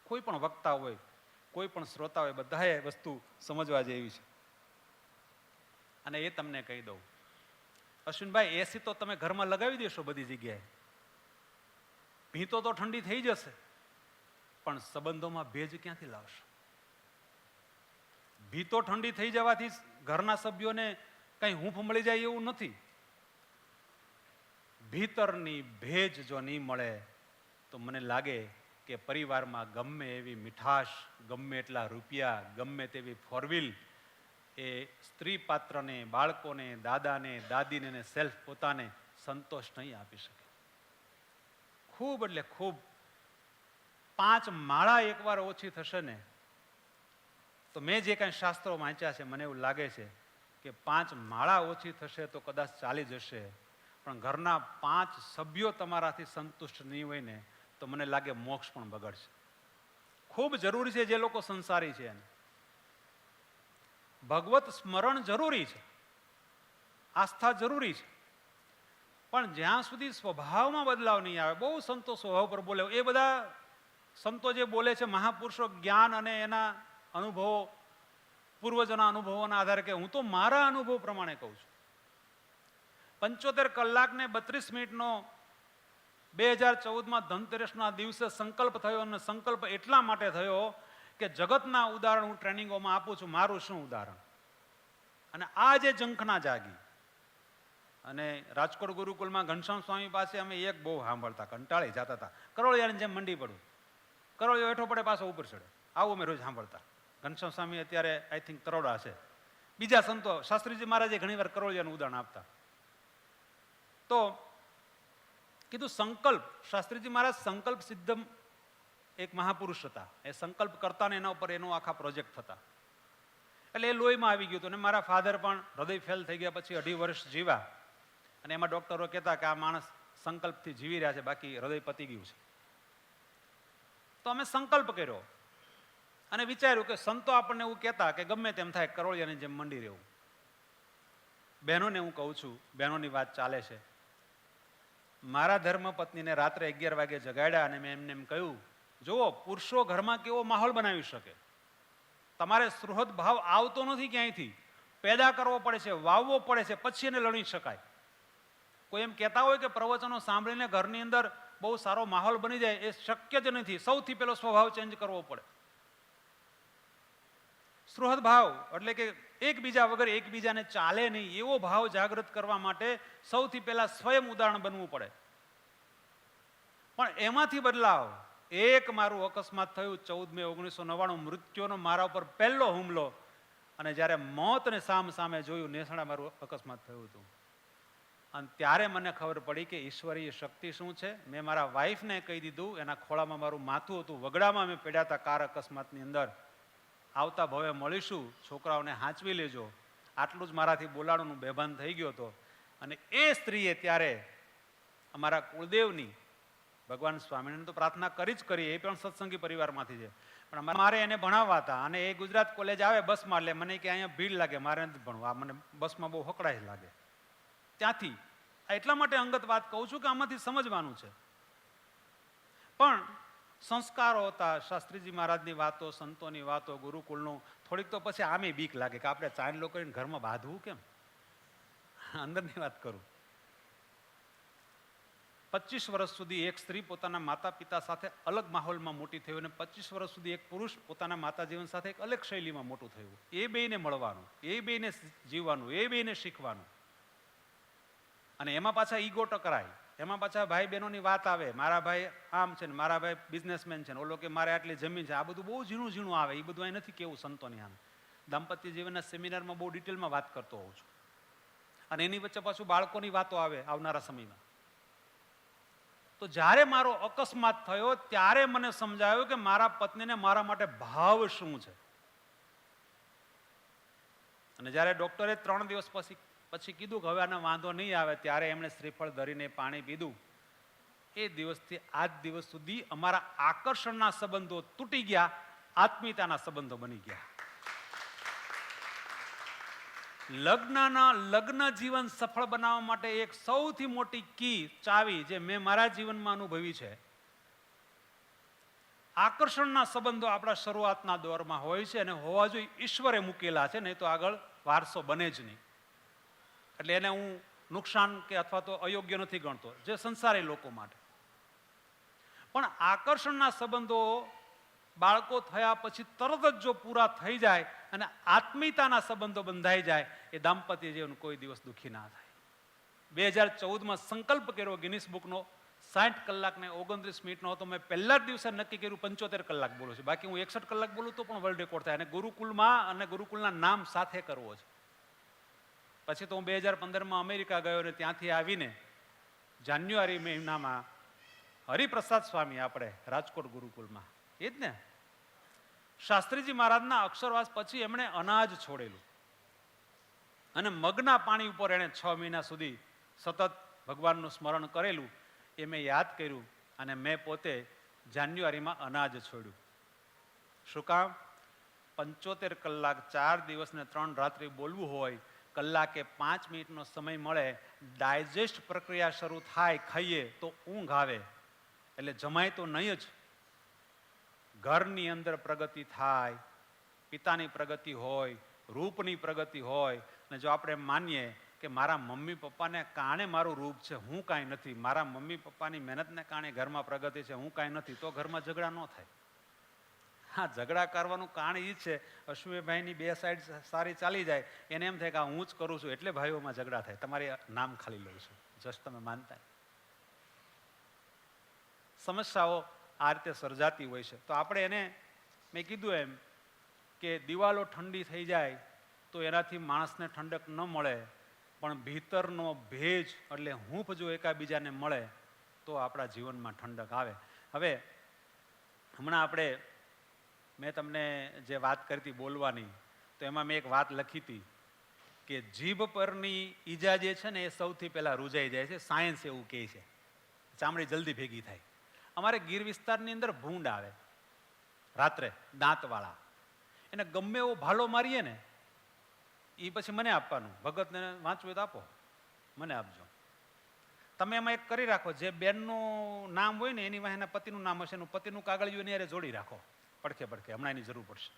A: કોઈ પણ વક્તા હોય, કોઈ પણ શ્રોતા હોય, બધાએ વસ્તુ સમજવા જેવી છે. અને એ તમને કહી દઉં, અશ્વિનભાઈ, એસી તો તમે ઘરમાં લગાવી દેશો બધી જગ્યાએ, ભીતો તો ઠંડી થઈ જશે, પણ સંબંધોમાં ભેજ ક્યાંથી લાવશો? ભીતો ઠંડી થઈ જવાથી ઘરના સભ્યોને કઈ હૂંફ મળી જાય એવું નથી. ભીતરની ભેજ જો નહીં મળે તો મને લાગે કે પરિવારમાં ગમે એવી મીઠાશ, ગમે એટલા રૂપિયા, ગમે તેવી ફોરવ્હીલ એ સ્ત્રી પાત્રને, બાળકોને, દાદાને, દાદીને, સેલ્ફ પોતાને સંતોષ નહીં આપી શકે. ખૂબ એટલે ખૂબ 5 માળા એકવાર ઓછી થશે ને તો, મેં જે કાંઈ શાસ્ત્રો વાંચ્યા છે મને એવું લાગે છે કે 5 માળા ઓછી થશે તો કદાચ ચાલી જશે, પણ ઘરના 5 સભ્યો તમારાથી સંતુષ્ટ નહીં હોય ને તો મને લાગે મોક્ષ પણ બગડશે. ખૂબ જરૂરી છે જે લોકો સંસારી છે એને ભગવત સ્મરણ જરૂરી છે, આસ્થા જરૂરી છે, પણ જ્યાં સુધી સ્વભાવમાં બદલાવ નહીં આવે. બહુ સંતો સ્વભાવ પર બોલે, એ બધા સંતો જે બોલે છે મહાપુરુષો જ્ઞાન અને એના અનુભવો, પૂર્વજોના અનુભવોના આધારે કે હું તો મારા અનુભવ પ્રમાણે કહું છું. 75 કલાક ને 32 મિનિટનો 2014માં ધનતેરસના દિવસે સંકલ્પ થયો, અને સંકલ્પ એટલા માટે થયો કે જગતના ઉદાહરણ હું ટ્રેનિંગોમાં આપું છું, મારું શું ઉદાહરણ. અને આ જે ઝંખના જાગી, અને રાજકોટ ગુરુકુલમાં ઘનશ્યામ સ્વામી પાસે અમે એક બહુ સાંભળતા, કંટાળી જતા હતા, કરોળિયાની જેમ મંડી પડું, કરોળિયો હેઠો પડે પાછો ઉપર ચડે, આવું અમે રોજ સાંભળતા. ઘનશ્યામ સ્વામી અત્યારે આઈ થિંક તરોડા છે. બીજા સંતો, શાસ્ત્રીજી મહારાજે ઘણી વાર કરોળિયાનું ઉદાહરણ આપતા. તો કીધું સંકલ્પ, શાસ્ત્રીજી મહારાજ સંકલ્પ સિદ્ધમ એક મહાપુરુષ હતા, એ સંકલ્પ કરતા ને એના ઉપર એનો આખા પ્રોજેક્ટ થતા. એટલે એ લોહીમાં આવી ગયું હતું. અને મારા ફાધર પણ હૃદય ફેલ થઈ ગયા પછી 2.5 વર્ષ જીવ્યા, અને એમાં ડોક્ટરો કહેતા કે આ માણસ સંકલ્પથી જીવી રહ્યા છે, બાકી હૃદય પતી ગયું છે. તો અમે સંકલ્પ કર્યો અને વિચાર્યું કે સંતો આપણને એવું કહેતા કે ગમે તેમ થાય, કરોળિયાની જેમ મંડી રહેવું. બહેનોને હું કહું છું, બહેનોની વાત ચાલે છે. મારા ધર્મપત્નીને રાત્રે 11 વાગે જગાડ્યા અને મેં એમને એમ કહ્યું, જુઓ, પુરુષો ઘરમાં કેવો માહોલ બનાવી શકે. તમારે સુહૃદ ભાવ આવતો નથી ક્યાંયથી, પેદા કરવો પડે છે, વાવવો પડે છે, પછી એને લણી શકાય. કોઈ એમ કહેતા હોય કે પ્રવચનો સાંભળીને ઘરની અંદર બહુ સારો માહોલ બની જાય, એ શક્ય જ નથી. સૌથી પહેલો સ્વભાવ ચેન્જ કરવો પડે. સુહૃદ ભાવ એટલે કે એકબીજા વગર એકબીજાને ચાલે નહીં, એવો ભાવ જાગૃત કરવા માટે સૌથી પહેલા સ્વયં ઉદાહરણ બનવું પડે. પણ એમાંથી બદલાવ, એક મારું અકસ્માત થયું 14 મે 1999, મૃત્યુનો મારા ઉપર પહેલો હુમલો, અને જ્યારે મોતને સામ સામે જોયું, નેસડા મારું અકસ્માત થયું હતું. અને ત્યારે મને ખબર પડી કે ઈશ્વરીય શક્તિ શું છે. મેં મારા વાઈફને કહી દીધું, એના ખોળામાં મારું માથું હતું, વગડામાં મેં પડ્યા હતા કાર અકસ્માતની અંદર. આવતા ભવે મળીશું, છોકરાઓને હાંચવી લેજો, આટલું જ મારાથી બોલાણું બેભાન થઈ ગયો હતો. અને એ સ્ત્રીએ ત્યારે અમારા કુળદેવની, ભગવાન સ્વામિનારાયણ તો પ્રાર્થના કરી જ કરી, એ પણ સત્સંગી પરિવારમાંથી છે, પણ મારે એને ભણાવવા હતા. અને એ ગુજરાત કોલેજ આવે બસમાં, એટલે મને કે અહીંયા ભીડ લાગે, મારે નથી ભણવા, મને બસમાં બહુ હકડાઈ લાગે. ત્યાંથી એટલા માટે અંગત વાત કહું છું કે આમાંથી સમજવાનું છે. પણ સંસ્કારો હતા, શાસ્ત્રીજી મહારાજની વાતો, સંતોની વાતો, ગુરુકુળનું, થોડીક તો પછી આમે બીક લાગે કે આપણે ચાંદલો કરીને ઘરમાં બાંધવું કેમ. અંદરની વાત કરું, 25 વર્ષ સુધી એક સ્ત્રી પોતાના માતા પિતા સાથે અલગ માહોલમાં મોટી થઈ, અને 25 વર્ષ સુધી એક પુરુષ પોતાના માતા જીવન સાથે એક અલગ શૈલીમાં મોટું થયું. એ બેયને મળવાનું, એ બેયને જીવવાનું, એ બેયને શીખવાનું. અને એમાં પાછા ઈગો ટકરાય, એમાં પાછા ભાઈ બહેનોની વાત આવે, મારા ભાઈ આમ છે ને મારા ભાઈ બિઝનેસમેન છે ને, ઓલો કે મારે આટલી જમીન છે. આ બધું બહુ ઝીણું ઝીણું આવે, એ બધું અહીં નથી કેવું સંતોની આમ. દાંપત્ય જીવનના સેમિનારમાં બહુ ડિટેલમાં વાત કરતો હોઉં છું. અને એની વચ્ચે પાછું બાળકોની વાતો આવે આવનારા સમયમાં. તો જ્યારે મારો અકસ્માત થયો ત્યારે મને સમજાયું કે મારા પત્નીને મારા માટે ભાવ શું છે. અને જ્યારે ડોક્ટરે 3 દિવસ પછી કીધું કે હવે આને વાંધો નહીં આવે, ત્યારે એમણે શ્રીફળ ધરીને પાણી પીધું એ દિવસથી આજ દિવસ સુધી અમારા આકર્ષણના સંબંધો તૂટી ગયા, આત્મીયતાના સંબંધો બની ગયા. લગ્ન જીવન સફળ બનાવવા માટે એક સૌથી મોટી કી, ચાવી જે મેં મારા જીવનમાં અનુભવી છે, આકર્ષણના સંબંધો આપણા શરૂઆતના દોરમાં હોય છે અને હોવા જોઈએ. ઈશ્વરે મૂકેલા છે, નહીં તો આગળ વારસો બને જ નહીં. એટલે એને હું નુકસાન કે અથવા તો અયોગ્ય નથી ગણતો, જે સંસારી લોકો માટે. પણ આકર્ષણના સંબંધો બાળકો થયા પછી તરત જ જો પૂરા થઈ જાય અને આત્મીયતાના સંબંધો બંધાઈ જાય, એ દાંપત્ય જીવન કોઈ દિવસ દુઃખી ના થાય. 2014માં સંકલ્પ કર્યો ગિનિસ બુકનો, 60 કલાક ને 29 મિનિટનો હતો. મેં પહેલા જ દિવસે નક્કી કર્યું 75 કલાક બોલું છું, બાકી હું 61 કલાક બોલું તો પણ વર્લ્ડ રેકોર્ડ થાય. અને ગુરુકુલમાં અને ગુરુકુલના નામ સાથે કરવો છે. પછી તો હું 2015માં અમેરિકા ગયો અને ત્યાંથી આવીને જાન્યુઆરી મહિનામાં હરિપ્રસાદ સ્વામી, આપણે રાજકોટ ગુરુકુલમાં, એ જ ને, શાસ્ત્રીજી મહારાજના અક્ષરવાસ પછી એમણે અનાજ છોડેલું અને મગના પાણી ઉપર એણે 6 મહિના સુધી સતત ભગવાનનું સ્મરણ કરેલું. એ મેં યાદ કર્યું અને મેં પોતે જાન્યુઆરીમાં અનાજ છોડ્યું. શું કામ? 75 કલાક 4 દિવસ ને 3 રાત્રિ બોલવું હોય, કલાકે 5 મિનિટનો સમય મળે, ડાયજેસ્ટ પ્રક્રિયા શરૂ થાય, ખાઈએ તો ઊંઘ આવે, એટલે જમાય તો નહીં જ. ઘરની અંદર પ્રગતિ થાય, પિતાની પ્રગતિ હોય, રૂપની પ્રગતિ હોય. અને જો આપણે માનીએ કે મારા મમ્મી પપ્પાને કારણે મારું રૂપ છે, હું કાંઈ નથી, મારા મમ્મી પપ્પાની મહેનતને કારણે ઘરમાં પ્રગતિ છે, હું કાંઈ નથી, તો ઘરમાં ઝઘડા ન થાય. હા, ઝઘડા કરવાનું કારણ એ છે, અશ્વિનભાઈની 2 સાઈડ સારી ચાલી જાય, એને એમ થાય કે હું જ કરું છું એટલે ભાઈઓમાં ઝઘડા થાય. તમારી નામ ખાલી લઉં છું, જસ્ટ તમે માનતા. સમસ્યાઓ આ રીતે સર્જાતી હોય છે. તો આપણે એને, મેં કીધું એમ કે દિવાલો ઠંડી થઈ જાય તો એનાથી માણસને ઠંડક ન મળે, પણ ભીતરનો ભેજ એટલે હૂંફ જો એકાબીજાને મળે તો આપણા જીવનમાં ઠંડક આવે. હવે હમણાં આપણે, મેં તમને જે વાત કરી હતી બોલવાની, તો એમાં મેં એક વાત લખી હતી કે જીભ પરની ઈજા જે છે ને એ સૌથી પહેલાં રૂજાઈ જાય છે. સાયન્સ એવું કહે છે, ચામડી જલ્દી ભેગી થાય. અમારે ગીર વિસ્તારની અંદર ભૂંડ આવે રાત્રે, દાંતવાળા. એને ગમે એવો ભાલો મારીએ ને, એ પછી મને આપવાનું. ભગતને વાંચવું હોય તો આપો, મને આપજો. તમે એમાં એક કરી રાખો, જે બેનનું નામ હોય ને એની વાંહે એના પતિનું નામ હશે, એનું પતિનું કાગળિયું એની હારે જોડી રાખો, પડખે પડખે. હમણાં એની જરૂર પડશે,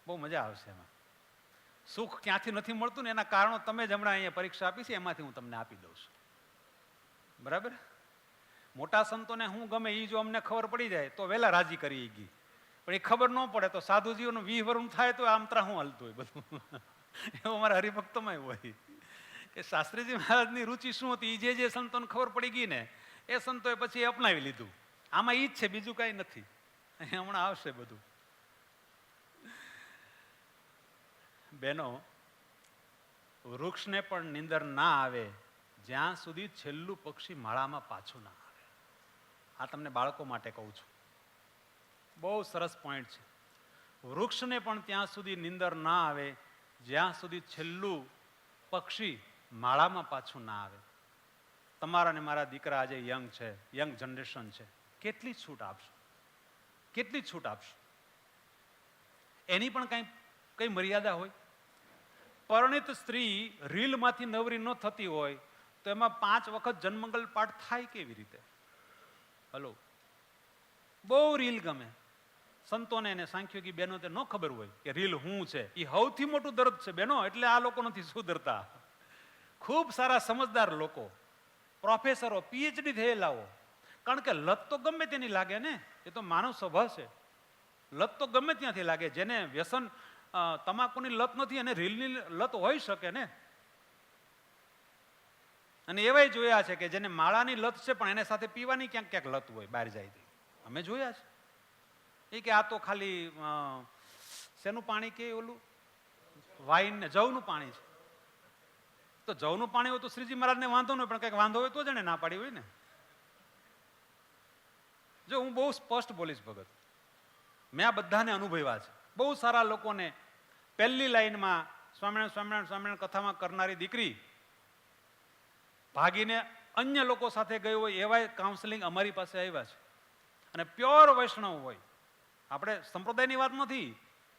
A: બહુ મજા આવશે એમાં. સુખ ક્યાંથી નથી મળતું ને એના કારણો તમે જ હમણાં અહીંયા પરીક્ષા આપી છે, એમાંથી હું તમને આપી દઉં છું. બરાબર? મોટા સંતોને હું ગમે એ જો અમને ખબર પડી જાય તો વહેલા રાજી કરી ગઈ, પણ એ ખબર ન પડે તો સાધુજીઓનું 20 વર્ષ થાય તો આમત્રા હું હાલતું હોય બધું. એવું અમારા હરિભક્તોમાં હોય કે શાસ્ત્રીજી મહારાજની રુચિ શું હતી, જે સંતોને ખબર પડી ગઈ ને એ સંતોએ પછી એ અપનાવી લીધું. આમાં ઈ જ છે, બીજું કાંઈ નથી. હમણાં આવશે બધું. બહેનો, વૃક્ષને પણ નીંદર ના આવે જ્યાં સુધી છેલ્લું પક્ષી માળામાં પાછું ના આવે. આ તમને બાળકો માટે કહું છું, બહુ સરસ પોઈન્ટ છે. વૃક્ષને પણ ત્યાં સુધી નીંદર ના આવે જ્યાં સુધી છેલ્લું પક્ષી માળામાં પાછું ના આવે. તમારા ને મારા દીકરા આજે યંગ છે, યંગ જનરેશન છે, કેટલી છૂટ આપશો? કેટલી છૂટ આપશો? એની પણ કઈ મર્યાદા હોય? પરણિત સ્ત્રી રીલમાંથી નવરી ન થતી હોય તો એમાં 5 વખત જન્મંગલ પાઠ થાય કેવી રીતે? હલો, બહુ રીલ ગમે. સંતોને અને સાંખ્યોગી બહેનો તે ન ખબર હોય કે રીલ શું છે. એ સૌથી મોટું દર્દ છે બહેનો, એટલે આ લોકો નથી સુધરતા. ખૂબ સારા સમજદાર લોકો, પ્રોફેસરો, પીએચડી થયેલાઓ. કારણ કે લત તો ગમે તેની લાગે ને, એ તો માનવ સ્વભાવ છે. લત તો ગમે ત્યાંથી લાગે. જેને વ્યસન તમાકુની લત નથી અને રીલની લત હોઈ શકે ને. અને એવાય જોયા છે કે જેને માળાની લત છે પણ એને સાથે પીવાની ક્યાંક ક્યાંક લત હોય, બહાર જાય. અમે જોયા છે. એ કે આ તો ખાલી શેનું પાણી કે ઓલું વાઈન ને જવનું પાણી છે. તો જવનું પાણી હોય તો શ્રીજી મહારાજને વાંધો નહીં, પણ કંઈક વાંધો હોય તો જ એને ના પાડી હોય ને. જો હું બહુ સ્પષ્ટ બોલીશ ભગત, મેં આ બધાને અનુભવ્યા છે. બહુ સારા લોકોને પહેલી લાઈનમાં સ્વામિનારાયણ સ્વામિનારાયણ સ્વામિનારાયણ કથામાં કરનારી દીકરી ભાગીને અન્ય લોકો સાથે ગયો હોય એવા કાઉન્સેલિંગ અમારી પાસે આવ્યા છે, અને પ્યોર વૈષ્ણવ હોય. આપણે સંપ્રદાયની વાત નથી,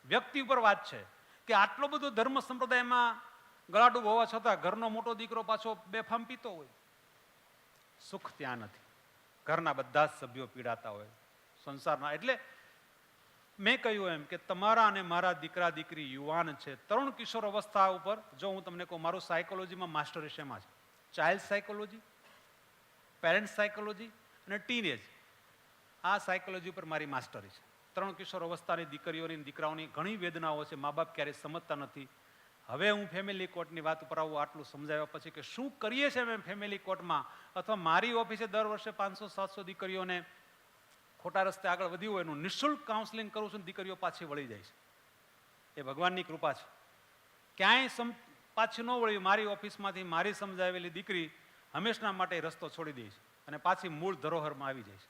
A: વ્યક્તિ ઉપર વાત છે કે આટલો બધો ધર્મ સંપ્રદાયમાં ગળાડૂબ હોવા છતાં ઘરનો મોટો દીકરો પાછો બેફામ પીતો હોય. સુખ ત્યાં નથી, ઘરના બધા જ સભ્યો પીડાતા હોય સંસારના. એટલે મેં કહ્યું એમ કે તમારા અને મારા દીકરા દીકરી યુવાન છે, તરુણ કિશોર અવસ્થા ઉપર. જો હું તમને કહું, મારું સાયકોલોજીમાં માસ્ટર શેમાં છે? ચાઇલ્ડ સાયકોલોજી, પેરેન્ટ સાયકોલોજી અને ટીનેજ. આ સાયકોલોજી ઉપર મારી માસ્ટરી છે. તરુણ કિશોર અવસ્થાની દીકરીઓની દીકરાઓની ઘણી વેદનાઓ છે, મા બાપ ક્યારેય સમજતા નથી. હવે હું ફેમિલી કોર્ટની વાત ઉપર આવું, આટલું સમજાવ્યા પછી કે શું કરીએ છીએ અમે ફેમિલી કોર્ટમાં, અથવા મારી ઓફિસે દર વર્ષે 500-700 દીકરીઓને ખોટા રસ્તે આગળ વધ્યું હોય એનું નિઃશુલ્ક કાઉન્સેલિંગ કરું છું, દીકરીઓ પાછી વળી જાય છે. એ ભગવાનની કૃપા છે. ક્યાંય પાછી ન વળી, મારી ઓફિસમાંથી મારી સમજાવેલી દીકરી હંમેશના માટે રસ્તો છોડી દે છે અને પાછી મૂળ ધરોહરમાં આવી જાય છે.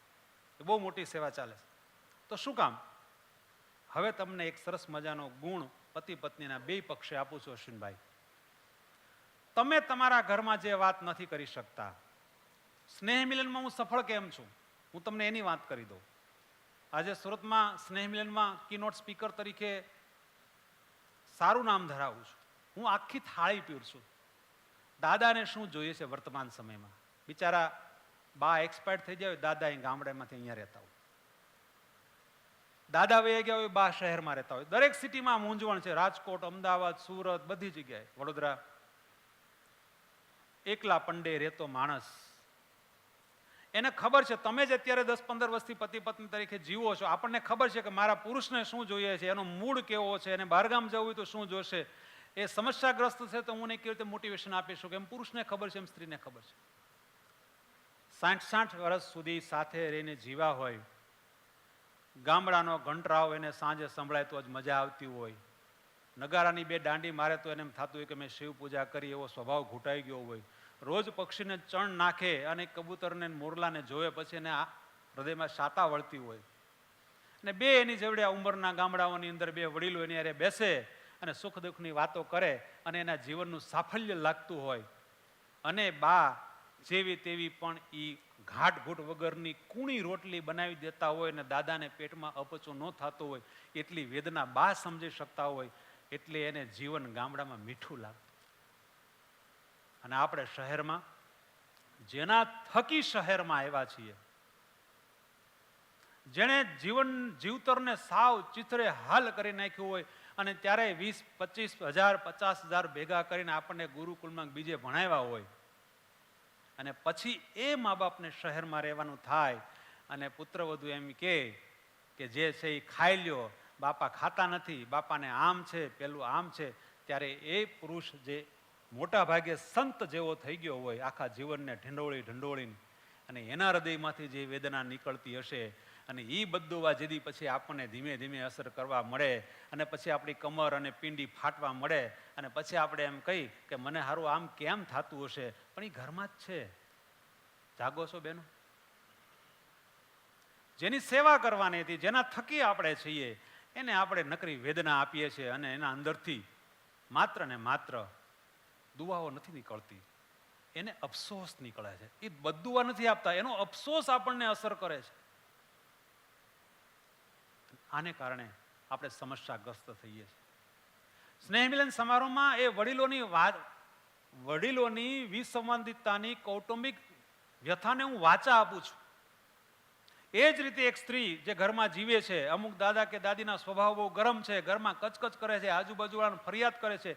A: એ બહુ મોટી સેવા ચાલે છે. તો શું કામ? હવે તમને એક સરસ મજાનો ગુણ પતિ પત્નીના બે પક્ષે આપું છું અશ્વિનભાઈ. તમે તમારા ઘરમાં જે વાત નથી કરી શકતા, સ્નેહ મિલનમાં હું સફળ કેમ છું, હું તમને એની વાત કરી દઉં. આજે સુરતમાં સ્નેહ મિલનમાં કીનોટ સ્પીકર તરીકે સારું નામ ધરાવું છું. હું આખી થાળી પીરશું. દાદાને શું જોઈએ છે વર્તમાન સમયમાં? બિચારા બા એક્સપાયર્ડ થઈ ગયા હોય, દાદા અહીં ગામડામાંથી અહીંયા રહેતા હોય, દાદા વહી ગયા હોય, બા શહેરમાં રહેતા હોય. દરેક સિટીમાં મૂંઝવણ છે, રાજકોટ, અમદાવાદ, સુરત, બધી જગ્યાએ, વડોદરા. એકલા પંડે રહેતો માણસ, એને ખબર છે તમે જ અત્યારે 10-15 વર્ષથી પતિ પત્ની તરીકે જીવો છો. આપણને ખબર છે કે મારા પુરુષને શું જોઈએ છે, એનો મૂડ કેવો છે, એને બહારગામ જવું હોય તો શું જોશે, એ સમસ્યાગ્રસ્ત છે તો હું એને કેવી રીતે મોટિવેશન આપી શકું. એમ પુરુષને ખબર છે, એમ સ્ત્રીને ખબર છે. 60-60 વર્ષ સુધી સાથે રહીને જીવા હોય, ગામડાનો ઘંટરાવ એને સાંજે સંભળાય તો જ મજા આવતી હોય, નગારાની બે દાંડી મારે તો એને એમ થતું હોય કે મેં શિવ પૂજા કરી, એવો સ્વભાવ ઘૂંટાઈ ગયો હોય. રોજ પક્ષીને ચણ નાખે અને કબૂતરને મોરલાને જોવે પછી એને આ હૃદયમાં શાતા વળતી હોય. અને બે એની જેવડે ઉંમરના ગામડાઓની અંદર બે વડીલો એની હારે બેસે અને સુખ દુઃખની વાતો કરે અને એના જીવનનું સાફલ્ય લાગતું હોય. અને બા જેવી તેવી પણ એ ઘાટઘૂટ વગરની કૂણી રોટલી બનાવી દેતા હોય અને દાદાને પેટમાં અપચો ન થતો હોય, એટલી વેદના બા સમજી શકતા હોય, એટલે એને જીવન ગામડામાં મીઠું લાગતું. અને આપણે શહેરમાં, જેના થકી શહેરમાં આવ્યા છીએ, જેણે જીવતરને સાવ ચિત્રે હાલ કરી નાખ્યું હોય, અને ત્યારે 20-25 હજાર 50 હજાર ભેગા કરીને આપણને ગુરુકુળમાં બીજે ભણાવ્યા હોય, અને પછી એ મા બાપને શહેરમાં રહેવાનું થાય અને પુત્રવધુ એમ કે જે છે એ ખાઈ લ્યો, બાપા ખાતા નથી, બાપાને આમ છે, પેલું આમ છે, ત્યારે એ પુરુષ જે મોટા ભાગે સંત જેવો થઈ ગયો હોય, આખા જીવનને ઢંઢોળીને, અને એના હૃદયમાંથી જે વેદના નીકળતી હશે, અને એ બદુવા જેદી પછી આપણને ધીમે ધીમે અસર કરવા મળે, અને પછી આપણી કમર અને પિંડી ફાટવા મળે, અને પછી આપણે એમ કહી કે મને સારું આમ કેમ થતું હશે, પણ એ ઘરમાં જ છે. જાગો છો બેનો? જેની સેવા કરવાની હતી, જેના થકી આપણે છીએ, એને આપણે નકરી વેદના આપીએ છીએ, અને એના અંદરથી માત્ર ને માત્ર દુઆઓ નથી નીકળતી, એને અફસોસ નીકળે છે. એ બદુઆ નથી આપતા, એનો અફસોસ આપણને અસર કરે છે. આને કારણે આપણે સમસ્યાગ્રસ્ત થઈએ છીએ. સ્નેહ મિલન સમારોહમાં એ વડીલોની વિસંવાદિતતાની કૌટુંબિક વ્યથાને હું વાચા આપું છું. એ જ રીતે એક સ્ત્રી જે ઘરમાં જીવે છે, અમુક દાદા કે દાદીના સ્વભાવ બહુ ગરમ છે, ઘરમાં કચકચ કરે છે, આજુબાજુવાળાને ફરિયાદ કરે છે,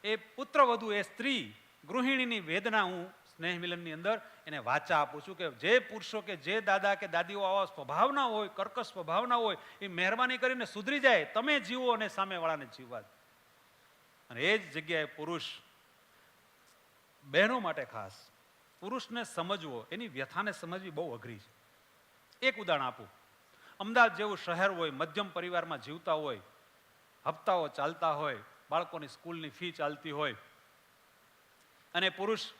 A: એ પુત્રવધુ, એ સ્ત્રી ગૃહિણીની વેદના હું સ્નેહ મિલનની અંદર એને વાચા આપું છું કે જે પુરુષો કે જે દાદા કે દાદીઓ આવા સ્વભાવના હોય, કર્કશ સ્વભાવના હોય, એ મહેરબાની કરીને સુધરી જાય, તમે જીવો અને સામેવાળાને જીવવા. અને એ જ જગ્યાએ પુરુષ, બહેનો માટે ખાસ, પુરુષને સમજવો, એની વ્યથાને સમજવી બહુ અઘરી છે. એક ઉદાહરણ આપું. અમદાવાદ જેવું શહેર હોય, મધ્યમ પરિવારમાં જીવતા હોય, હપ્તાઓ ચાલતા હોય, બાળકોની સ્કૂલની ફી ચાલતી હોય, અને પુરુષ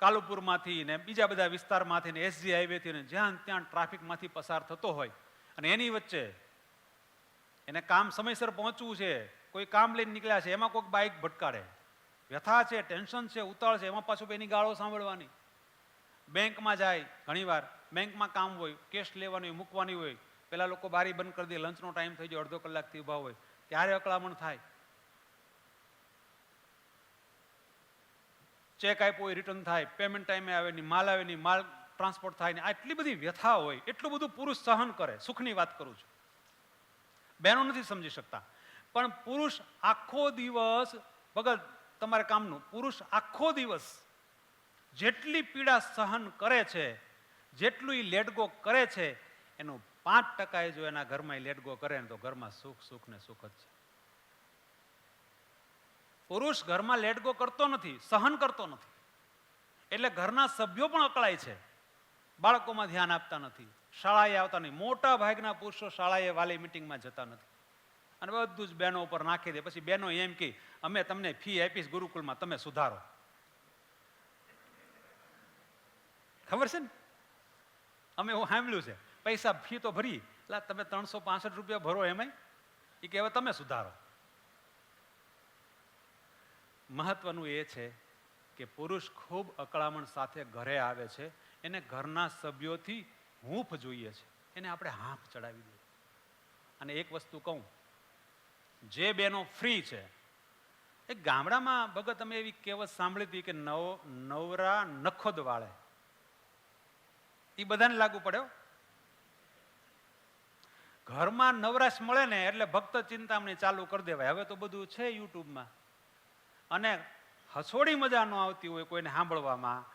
A: કાલુપુરમાંથી ને બીજા બધા વિસ્તારમાંથી ને એસજી હાઈવેથી ને જ્યાં ત્યાં ટ્રાફિકમાંથી પસાર થતો હોય, અને એની વચ્ચે એને કામ સમયસર પહોંચવું છે, કોઈ કામ લઈને નીકળ્યા છે, એમાં કોઈક બાઇક ભટકાડે, વ્યથા છે, ટેન્શન છે, ઉતાળ છે, એમાં પાછું એની ગાળો સાંભળવાની. બેંકમાં જાય, ઘણીવાર બેંકમાં કામ હોય, કેશ લેવાની હોય, મૂકવાની હોય, પેલા લોકો બારી બંધ કરી દે, લંચનો ટાઈમ થઈ જાય, અડધો કલાકથી ઊભા હોય, ત્યારે અકળામણ થાય. ચેક આપ્યો હોય, રિટર્ન થાય, પેમેન્ટ ટાઈમે આવે નહીં, માલ આવે નહીં, માલ ટ્રાન્સપોર્ટ થાય નહીં, આટલી બધી વ્યથા હોય, એટલું બધું પુરુષ સહન કરે. સુખની વાત કરું છું, બહેનો નથી સમજી શકતા. પણ પુરુષ આખો દિવસ, ભગત તમારે કામનું, પુરુષ આખો દિવસ જેટલી પીડા સહન કરે છે, જેટલું એ લેટગો કરે છે, એનું 5% જો એના ઘરમાં લેટગો કરે ને તો ઘરમાં સુખ સુખ ને સુખ જ છે. પુરુષ ઘરમાં લેટગો કરતો નથી, સહન કરતો નથી, એટલે ઘરના સભ્યો પણ અકળાય છે. બાળકોમાં ધ્યાન આપતા નથી, શાળાએ આવતા નહીં. મોટા ભાગના પુરુષો શાળાએ વાલી મિટિંગમાં જતા નથી અને બધું જ બહેનો ઉપર નાખી દે. પછી બહેનો એમ કે અમે તમને ફી આપીશ ગુરુકુળમાં, તમે સુધારો. ખબર છે ને, અમે એવું સાંભળ્યું છે, પૈસા ફી તો ભરી, એટલે તમે 365 રૂપિયા ભરો એમાંય, એ કે હવે તમે સુધારો. મહત્વનું એ છે કે પુરુષ ખૂબ અકળામણ સાથે ઘરે આવે છે, એને ઘરના સભ્યોથી હૂંફ જોઈએ છે, એને આપણે હાંફ ચડાવી દઈએ. અને એક વસ્તુ કહું, જે બહેનો ફ્રી છે, એ ગામડામાં ભગત અમે એવી કહેવત સાંભળી હતી કે નવરા નખોદ વાળે, એ બધાને લાગુ પડ્યો. ઘરમાં નવરાશ મળે ને એટલે ભક્ત ચિંતામણી ચાલુ કરી દેવાય. હવે તો બધું છે યુટ્યુબમાં, અને હસોડી મજા ન આવતી હોય કોઈને સાંભળવામાં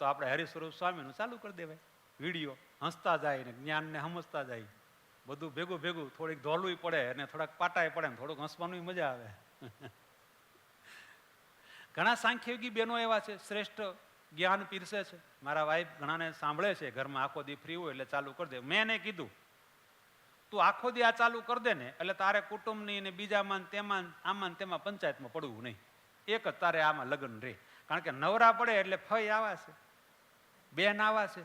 A: તો આપણે હરિસ્વરૂપ સ્વામીનું ચાલુ કરી દેવાય વિડીયો. હસતા જાય ને જ્ઞાનને સમજતા જાય, બધું ભેગું ભેગું. થોડીક ધોલવું પડે અને થોડાક પાટાય પડે ને થોડુંક હસવાનું મજા આવે. ઘણા સાંખ્યયોગી બહેનો એવા છે, શ્રેષ્ઠ જ્ઞાન પીરસે છે. મારા વાઈફ ઘણાને સાંભળે છે, ઘરમાં આખો દી ફ્રી હોય એટલે ચાલુ કરી દે. મેં એને કીધું, તું આખો દી આ ચાલુ કરી દે ને એટલે તારે કુટુંબની ને બીજામાં તેમાં આમાં તેમાં પંચાયતમાં પડવું નહીં. એક જ તારે આમાં લગ્ન રહે. કારણ કે નવરા પડે એટલે ફઈ આવા છે, બેન આવા છે,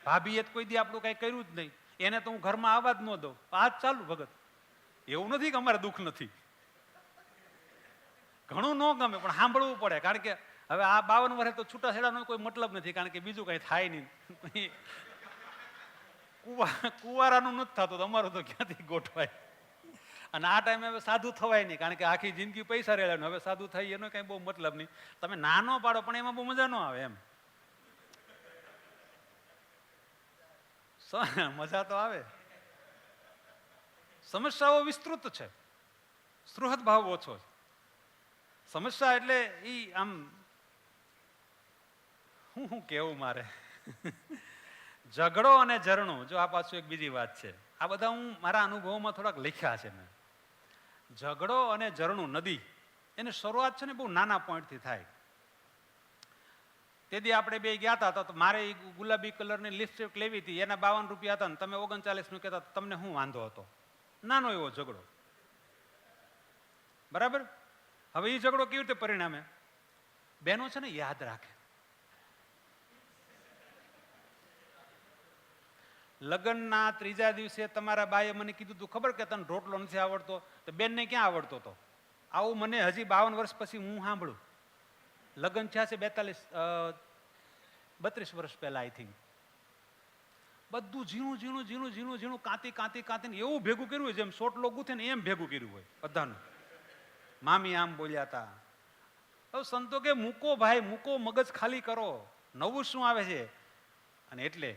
A: ભાભીએ કોઈ દી આપણું કઈ કર્યું જ નહીં, એને તો હું ઘરમાં આવવા જ ન દઉં. આ જ ચાલુ ભગત. એવું નથી કે અમારે દુઃખ નથી, ઘણું ન ગમે પણ સાંભળવું પડે. કારણ કે હવે આ 52 વર્ષે તો છૂટાછેડાનો કોઈ મતલબ નથી, કારણ કે બીજું કઈ થાય નહીં. કુવારાનું નથી થતું, અમારું તો ક્યાંથી ગોઠવાય. અને આ ટાઈમે હવે સાધુ થવાય નહીં, કારણ કે આખી જિંદગી પૈસા રેલાનું, હવે સાધુ થાય એનો કઈ બહુ મતલબ નહીં. તમે નાનો પાડો પણ એમાં બહુ મજા ન આવે એમ. મજા તો આવે. સમસ્યાઓ વિસ્તૃત છે, સૃહદ ભાવ ઓછો છે. સમસ્યા એટલે ઈ આમ હું કેવું મારે. ઝઘડો અને ઝરણું, જો આ પાછું એક બીજી વાત છે. આ બધા હું મારા અનુભવમાં થોડાક લખ્યા છે મેં. ઝઘડો અને ઝરણું, નદી, એની શરૂઆત છે ને બહુ નાના પોઈન્ટથી થાય. તેથી આપણે બે ગયા હતા તો મારે ગુલાબી કલરની લિપસ્ટિક લેવી હતી, એના 52 રૂપિયા હતા ને તમે 39 કહેતા, તમને શું વાંધો હતો? નાનો એવો ઝઘડો, બરાબર. હવે એ ઝઘડો કેવી રીતે પરિણામે? બહેનો છે ને યાદ રાખે. લગ્નના 3જા દિવસે તમારા બાએ મને કીધું તું, ખબર કે તને રોટલો નથી આવડતો? તો બેનને ક્યાં આવડતો હતો? આવું મને હજી 52 વર્ષ પછી હું સાંભળું. લગ્ન થયા છે 32 વર્ષ પહેલા, આઈ થિંક. બધું ઝીણું ઝીણું ઝીણું ઝીણું ઝીણું કાંતી કાંતી કાંતીને એવું ભેગું કર્યું હોય, જેમ સોટલો ગૂથે ને એમ ભેગું કર્યું હોય બધાનું. મામી આમ બોલ્યા હતા. હવે સંતો કે મૂકો ભાઈ, મૂકો, મગજ ખાલી કરો, નવું શું આવે છે? અને એટલે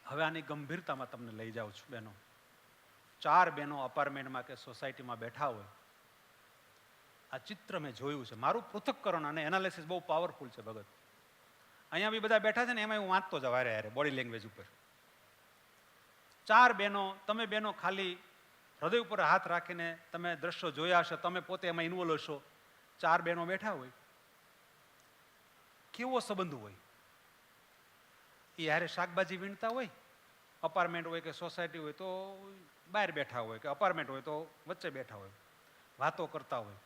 A: હવે આની ગંભીરતામાં તમને લઈ જાઉં છું. બહેનો, 4 બહેનો અપાર્ટમેન્ટમાં કે સોસાયટીમાં બેઠા હોય. આ ચિત્ર મેં જોયું છે. મારું પૃથક્કરણ અને એનાલિસિસ બહુ પાવરફુલ છે ભગત. અહીંયા બી બધા બેઠા છે ને, એમાં હું વાંચતો જાવ હારે બોડી લેંગ્વેજ ઉપર. 4 બહેનો, તમે બહેનો ખાલી હૃદય ઉપર હાથ રાખીને તમે દ્રશ્યો જોયા હશે, તમે પોતે એમાં ઇન્વોલ્વ હશો. 4 બહેનો બેઠા હોય, કેવો સંબંધ હોય? એ હારે શાકભાજી વીણતા હોય, અપાર્ટમેન્ટ હોય કે સોસાયટી હોય તો બહાર બેઠા હોય, કે અપાર્ટમેન્ટ હોય તો વચ્ચે બેઠા હોય, વાતો કરતા હોય.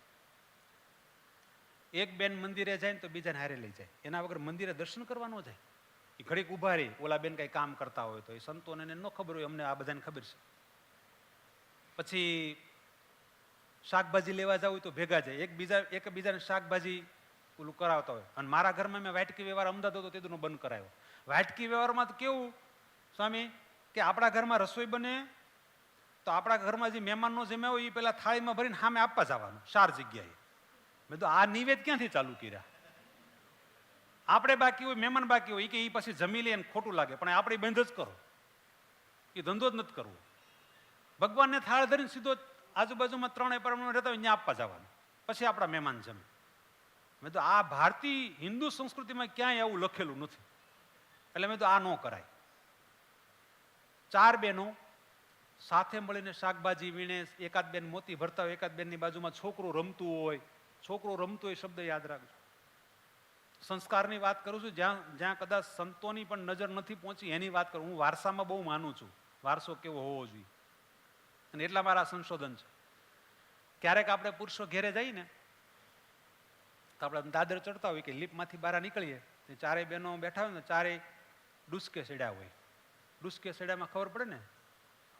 A: એક બેન મંદિરે જાય ને તો બીજાને હારે લઈ જાય, એના વગર મંદિરે દર્શન કરવા ન જાય. એ ઘડીક ઉભા રહી, ઓલા બેન કઈ કામ કરતા હોય તો. એ સંતોને ન ખબર હોય, અમને આ બધાને ખબર છે. પછી શાકભાજી લેવા જવું તો ભેગા જાય, એકબીજાને શાકભાજી ઓલું કરાવતા હોય. અને મારા ઘરમાં મેં વાટકી વ્યવહાર અમદાવાદ હતો તેનો બંધ કરાવ્યો. વાટકી વ્યવહારમાં તો કેવું સ્વામી કે આપણા ઘરમાં રસોઈ બને તો આપણા ઘરમાં જે મહેમાનનો જમ્યા હોય એ પેલા થાળીમાં ભરીને સામે આપવા જવાનું 4 જગ્યાએ. મેં તો આ નિવેદ ક્યાંથી ચાલુ કર્યા? આપણે બાકી હોય, મહેમાન બાકી હોય કે એ પછી જમી લે ખોટું લાગે, પણ આપણે બંધ જ કરો, એ ધંધો જ નથી કરવો. ભગવાનને થાળ ધરીને સીધો આજુબાજુમાં 3 એપાર્ટમેન્ટ રહેતા હોય ત્યાં આપવા જવાનું, પછી આપણા મહેમાન જમે. મેં તો આ ભારતીય હિન્દુ સંસ્કૃતિમાં ક્યાંય એવું લખેલું નથી. એટલે મેં તો આ ન કરાય. 4 બહેનો સાથે મળીને શાકભાજી વીણે, એકાદ બેન મોતી ભરતા હોય, એકાદ બેનની બાજુમાં છોકરું રમતું હોય. છોકરું રમતું હોય શબ્દ યાદ રાખજો. સંસ્કારની વાત કરું છું, જ્યાં જ્યાં કદાચ સંતોની પણ નજર નથી પહોંચી એની વાત કરું. હું વારસામાં બહુ માનું છું, વારસો કેવો હોવો જોઈએ, અને એટલા મારા સંશોધન છે. ક્યારેક આપણે પુરુષો ઘેરે જઈએ ને તો આપણે દાદર ચડતા હોય કે લીપમાંથી બહાર નીકળીએ, 4 બહેનો બેઠા હોય ને, 4 ડુસકે સેડ્યા હોય. ડુસકે સેડ્યામાં ખબર પડે ને,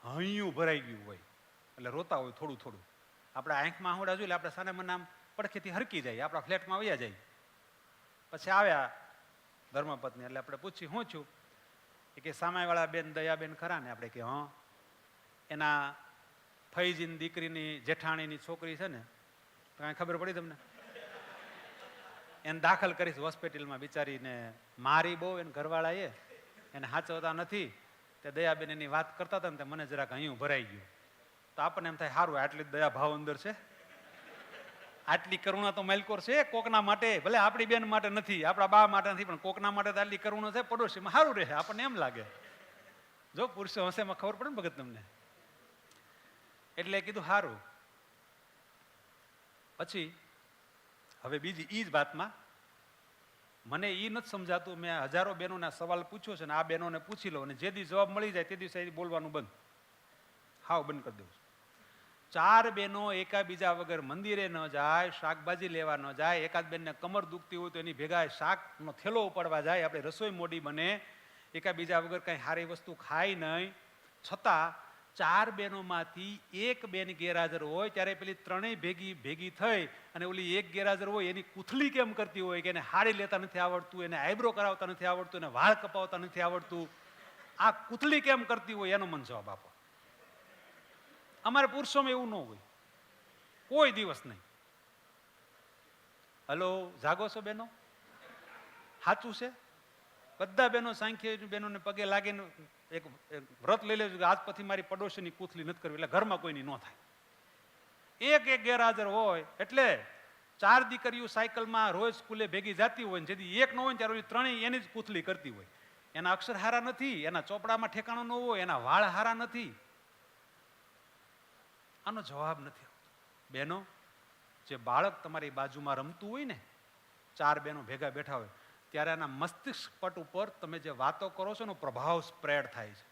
A: હૈયું ભરાઈ ગયું હોય એટલે રોતા હોય થોડું થોડું. આપણે આંખમાં આહોડા જોઈએ આપણે સાને મને આમ પડખેથી હરકી જાય, આપણા ફ્લેટમાં વયા જાય. પછી આવ્યા ધર્મપત્ની એટલે આપણે પૂછી શું છું? એ કે સામાવાળા બેન દયાબેન ખરા ને? આપણે કે હા. એના ફૈજીની દીકરીની જેઠાણીની છોકરી છે ને, તો કાંઈ ખબર પડી તમને? એને દાખલ કરીશ હોસ્પિટલમાં. બિચારીને મારી બહુ એને ઘરવાળાએ એને સાચવતા નથી. તે દયાબેન એની વાત કરતા હતા ને, મને જરાક હૈયું ભરાઈ ગયું. તો આપણને એમ થાય સારું આટલી જ દયા ભાવ અંદર છે, આટલી કરુણા તો માલકોર છે કોકના માટે, ભલે આપણી બેન માટે નથી, આપણા બા માટે નથી, પણ કોકના માટે તો આટલી કરુણા છે, પડોશીમાં સારું રહે, આપણને એમ લાગે. જો પુરુષો હશે એમાં ખબર પડે ને ભગત તમને. એટલે કીધું સારું. પછી હવે બીજી ઈ જ વાતમાં મને એ નથી સમજાતું. મેં હજારો બહેનોના સવાલ પૂછ્યો છે ને આ બહેનોને પૂછી લો, અને જે દિવસ જવાબ મળી જાય તે દિવસે બોલવાનું બંધ, હાવ બંધ કરી દઉં છું. 4 બહેનો એકાબીજા વગર મંદિરે ન જાય, શાકભાજી લેવા ન જાય, એકાદ બેનને કમર દુખતી હોય તો એની ભેગા શાકનો થેલો ઉપાડવા જાય, આપણે રસોઈ મોડી બને, એકાબીજા વગર કંઈ સારી વસ્તુ ખાય નહીં, છતાં 4 બહેનોમાંથી 1 બેન ગેરહાજર હોય ત્યારે પેલી 3 ભેગી થઈ અને ઓલી 1 ગેરહાજર હોય એની કૂથલી કેમ કરતી હોય કે એને હાડી લેતા નથી આવડતું, એને આઈબ્રો કરાવતા નથી આવડતું, એને વાળ કપાવતા નથી આવડતું, આ કૂથલી કેમ કરતી હોય એનો મને જવાબ આપો. અમારે પુરુષોમાં એવું ન હોય, કોઈ દિવસ નહીં. હલો, જાગો છો બહેનો? સાચું છે. બધા બહેનો સાંખ્ય બહેનોને પગે લાગીને એક વ્રત લઈ લેજો કે આજ પછી મારી પડોશીની કૂથલી નથી કરવી, એટલે ઘરમાં કોઈની ન થાય. એક ગેરહાજર હોય એટલે 4 દીકરીઓ સાયકલમાં રોજ સ્કૂલે ભેગી જતી હોય, જેથી એક ન હોય ત્યારે 3 એની જ કૂથલી કરતી હોય. એના અક્ષર હારા નથી, એના ચોપડામાં ઠેકાણું ન હોય, એના વાળ હારા નથી. આનો જવાબ નથી આવતો. બહેનો, જે બાળક તમારી બાજુમાં રમતું હોય ને, 4 બહેનો ભેગા બેઠા હોય ત્યારે એના મસ્તિષ્ક પટ ઉપર તમે જે વાતો કરો છો એનો પ્રભાવ સ્પ્રેડ થાય છે.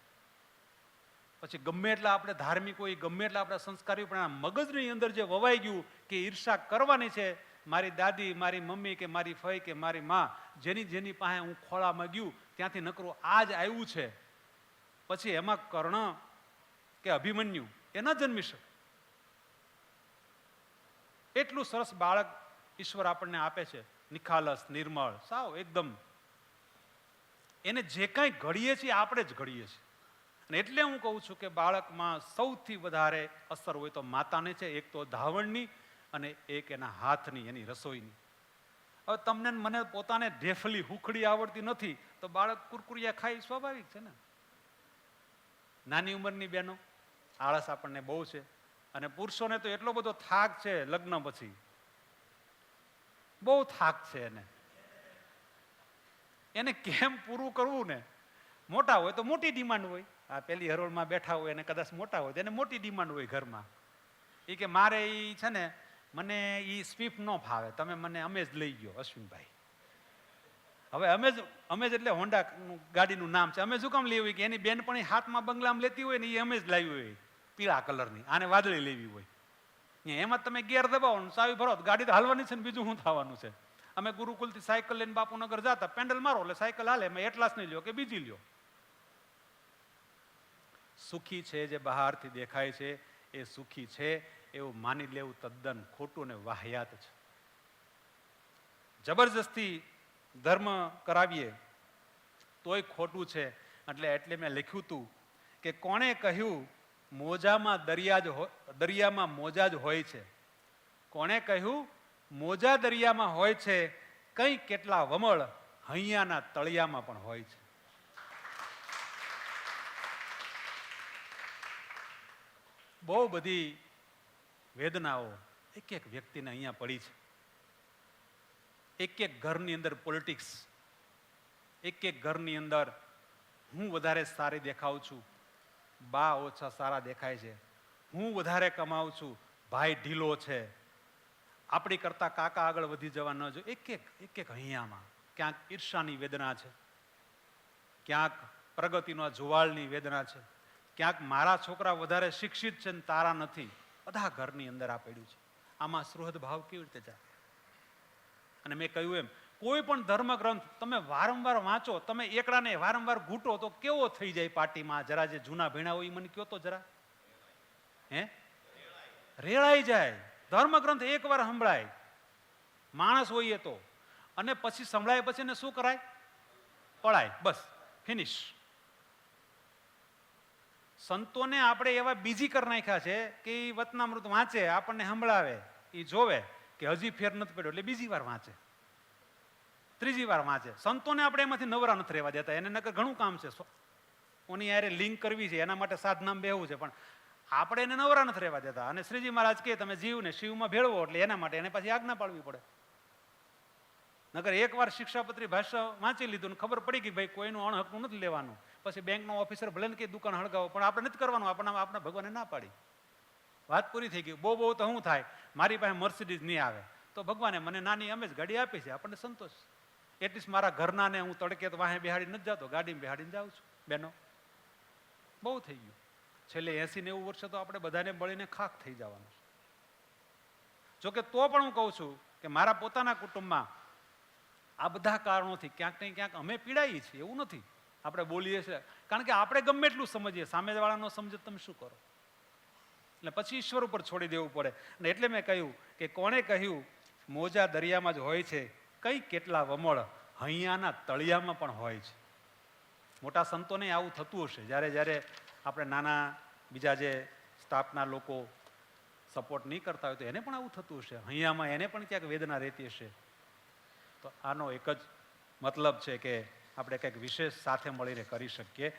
A: પછી ગમે એટલા આપણે ધાર્મિક હોય, ગમે એટલા આપણે સંસ્કારી હોય, પણ આ મગજની અંદર જે વવાઈ ગયું કે ઈર્ષા કરવાની છે, મારી દાદી, મારી મમ્મી કે મારી ફઈ કે મારી માં, જેની પાસે હું ખોળામાં ગયું ત્યાંથી નકરું આ જ આવ્યું છે, પછી એમાં કર્ણ કે અભિમન્યુ એ ન જન્મી શકે. એટલું સરસ બાળક ઈશ્વર આપણને આપે છે, નિખાલસ, નિર્મળ, સાવ એકદમ. એને જે કાંઈ ઘડીએ છીએ આપણે જ ઘડીએ છીએ. અને એટલે હું કહું છું કે બાળકમાં સૌથી વધારે અસર હોય તો માતાને છે, એક તો ધાવણની અને એક એના હાથની, એની રસોઈની. હવે તમને મને પોતાને ઢેફલી હુખડી આવડતી નથી તો બાળક કુરકુરિયા ખાઈ સ્વાભાવિક છે ને. નાની ઉંમરની બહેનો આળસ આપણને બહુ છે, અને પુરુષોને તો એટલો બધો થાક છે લગ્ન પછી, બહુ થાક છે એને કેમ પૂરું કરવું ને. મોટા હોય તો મોટી ડિમાન્ડ હોય, આ પેલી હરોળમાં બેઠા હોય અને કદાચ મોટા હોય તો એને મોટી ડિમાન્ડ હોય ઘરમાં. એ કે મારે એ છે ને, મને એ સ્વિફ્ટ ન ફાવે, તમે મને અમેજ લઈ ગયો અશ્વિનભાઈ. હવે અમેજ એટલે હોન્ડા ગાડીનું નામ છે. અમે શું કામ લેવી કે એની બેન પણ હાથમાં બંગલામાં લેતી હોય ને, એ અમેજ લાવી હોય પીળા કલરની, આને વાદળી લેવી હોય. એમાં તમે ગેર દબાવો ને ચાવી ભરો, ગાડી તો હાલવાની છે ને, બીજું શું થવાનું છે. અમે ગુરુકુલથી સાયકલ લઈને બાપુનગર જતા, પેન્ડલ મારો એટલે સાયકલ હાલે, એમાં એટલાસ નહીં લ્યો કે બીજી લ્યો. સુખી છે જે બહારથી દેખાય છે એ સુખી છે એવું માની લેવું તદ્દન ખોટું ને વાહિયાત છે. જબરજસ્તી ધર્મ કરાવીએ તોય ખોટું છે. એટલે મેં લખ્યું હતું કે કોણે કહ્યું મોજામાં દરિયામાં મોજા જ હોય છે? કોણે કહ્યું મોજા દરિયામાં હોય છે? કંઈ કેટલા વમળ હૈયાના તળિયામાં પણ હોય છે. બહુ બધી વેદનાઓ એક એક વ્યક્તિને અહીંયા પડી છે. એક એક ઘરની અંદર પોલિટિક્સ, એક એક ઘરની અંદર હું વધારે સારી દેખાઉં છું, બા ઓછા સારા દેખાય છે, હું વધારે કમાઉં છું, ભાઈ ઢીલો છે, આપણી કરતા કાકા આગળ વધી જવા ન જો. એક એક અહીંયામાં ક્યાંક ઈર્ષાની વેદના છે, ક્યાંક પ્રગતિનો જુવાળની વેદના છે, ક્યાંક મારા છોકરા વધારે શિક્ષિત છે ને તારા નથી. બધા ઘરની અંદર આ પડ્યું છે. આમાં સુહૃદ ભાવ કેવી રીતે જાય? અને મેં કહ્યું એમ, કોઈ પણ ધર્મગ્રંથ તમે વારંવાર વાંચો, તમે એકડાને વારંવાર ઘૂંટો તો કેવો થઈ જાય પાર્ટીમાં? જરા જે જૂના ભીણા હોય મને કયો તો જરા. રેળાઈ જાય. ધર્મગ્રંથ એકવાર સંભળાય માણસ હોઈએ તો, અને પછી સંભળાય પછી એને શું કરાય? પડાય. બસ ફિનિશ. સંતોને આપણે એવા બીજી કરી નાખ્યા છે કે એ વતનામૃત વાંચે, આપણને સંભળાવે, એ જોવે કે હજી ફેર નથી પડ્યો એટલે બીજી વાર વાંચે, ત્રીજી વાર વાંચે. સંતોને આપણે એમાંથી નવરા નથી રહેવા દેતા. એને નકર ઘણું કામ છે, કોની યારે લિંક કરવી છે, એના માટે સાધનામ બેહવું છે, પણ આપણે એને નવરા નથી રહેવા દેતા. અને શ્રીજી મહારાજ કહે તમે જીવને શિવમાં ભેળવો, એટલે એના માટે એને પાછી આજ્ઞા પાડવી પડે. નકર એકવાર શિક્ષાપત્રી ભાષ્ય વાંચી લીધું ને ખબર પડી કે ભાઈ કોઈનું અણહકનું નથી લેવાનું, પછી બેંકનો ઓફિસર ભલે ને કે દુકાન હળગાવો, પણ આપણે નથી કરવાનું. આપણે ભગવાને ના પાડી, વાત પૂરી થઈ ગઈ. બહુ તો શું થાય, મારી પાસે મર્સિડીઝ નહીં આવે તો ભગવાને મને નાની અમે જ ગાડી આપી છે, આપણને સંતોષ. એટલીસ્ટ મારા ઘરના ને હું તડકે તો વાહે બેહાડી નથી જતો, ગાડીમાં બેહાડીને જાઉં છું. બેનો બહુ થઈ ગયું. છેલ્લે 80-90 વર્ષે તો આપણે બધાને બળીને ખાખ થઈ જવાનું છે. જોકે તો પણ હું કહું છું કે મારા પોતાના કુટુંબમાં આ બધા કારણોથી ક્યાંક ને ક્યાંક અમે પીડાઈએ છીએ. એવું નથી આપણે બોલીએ છીએ, કારણ કે આપણે ગમે એટલું સમજીએ, સામેવાળાનો સમજે તમે શું કરો? એટલે પછી ઈશ્વર ઉપર છોડી દેવું પડે. અને એટલે મેં કહ્યું કે કોણે કહ્યું મોજા દરિયામાં જ હોય છે, કઈ કેટલા વમળ હૈયાના તળિયામાં પણ હોય છે. મોટા સંતોને આવું થતું હશે. જ્યારે આપણે નાના બીજા જે સ્ટાફના લોકો સપોર્ટ નહીં કરતા હોય તો એને પણ આવું થતું હશે. હૈયામાં એને પણ ક્યાંક વેદના રહેતી હશે. તો આનો એક જ મતલબ છે કે આપણે કંઈક વિશેષ સાથે મળીને કરી શકીએ.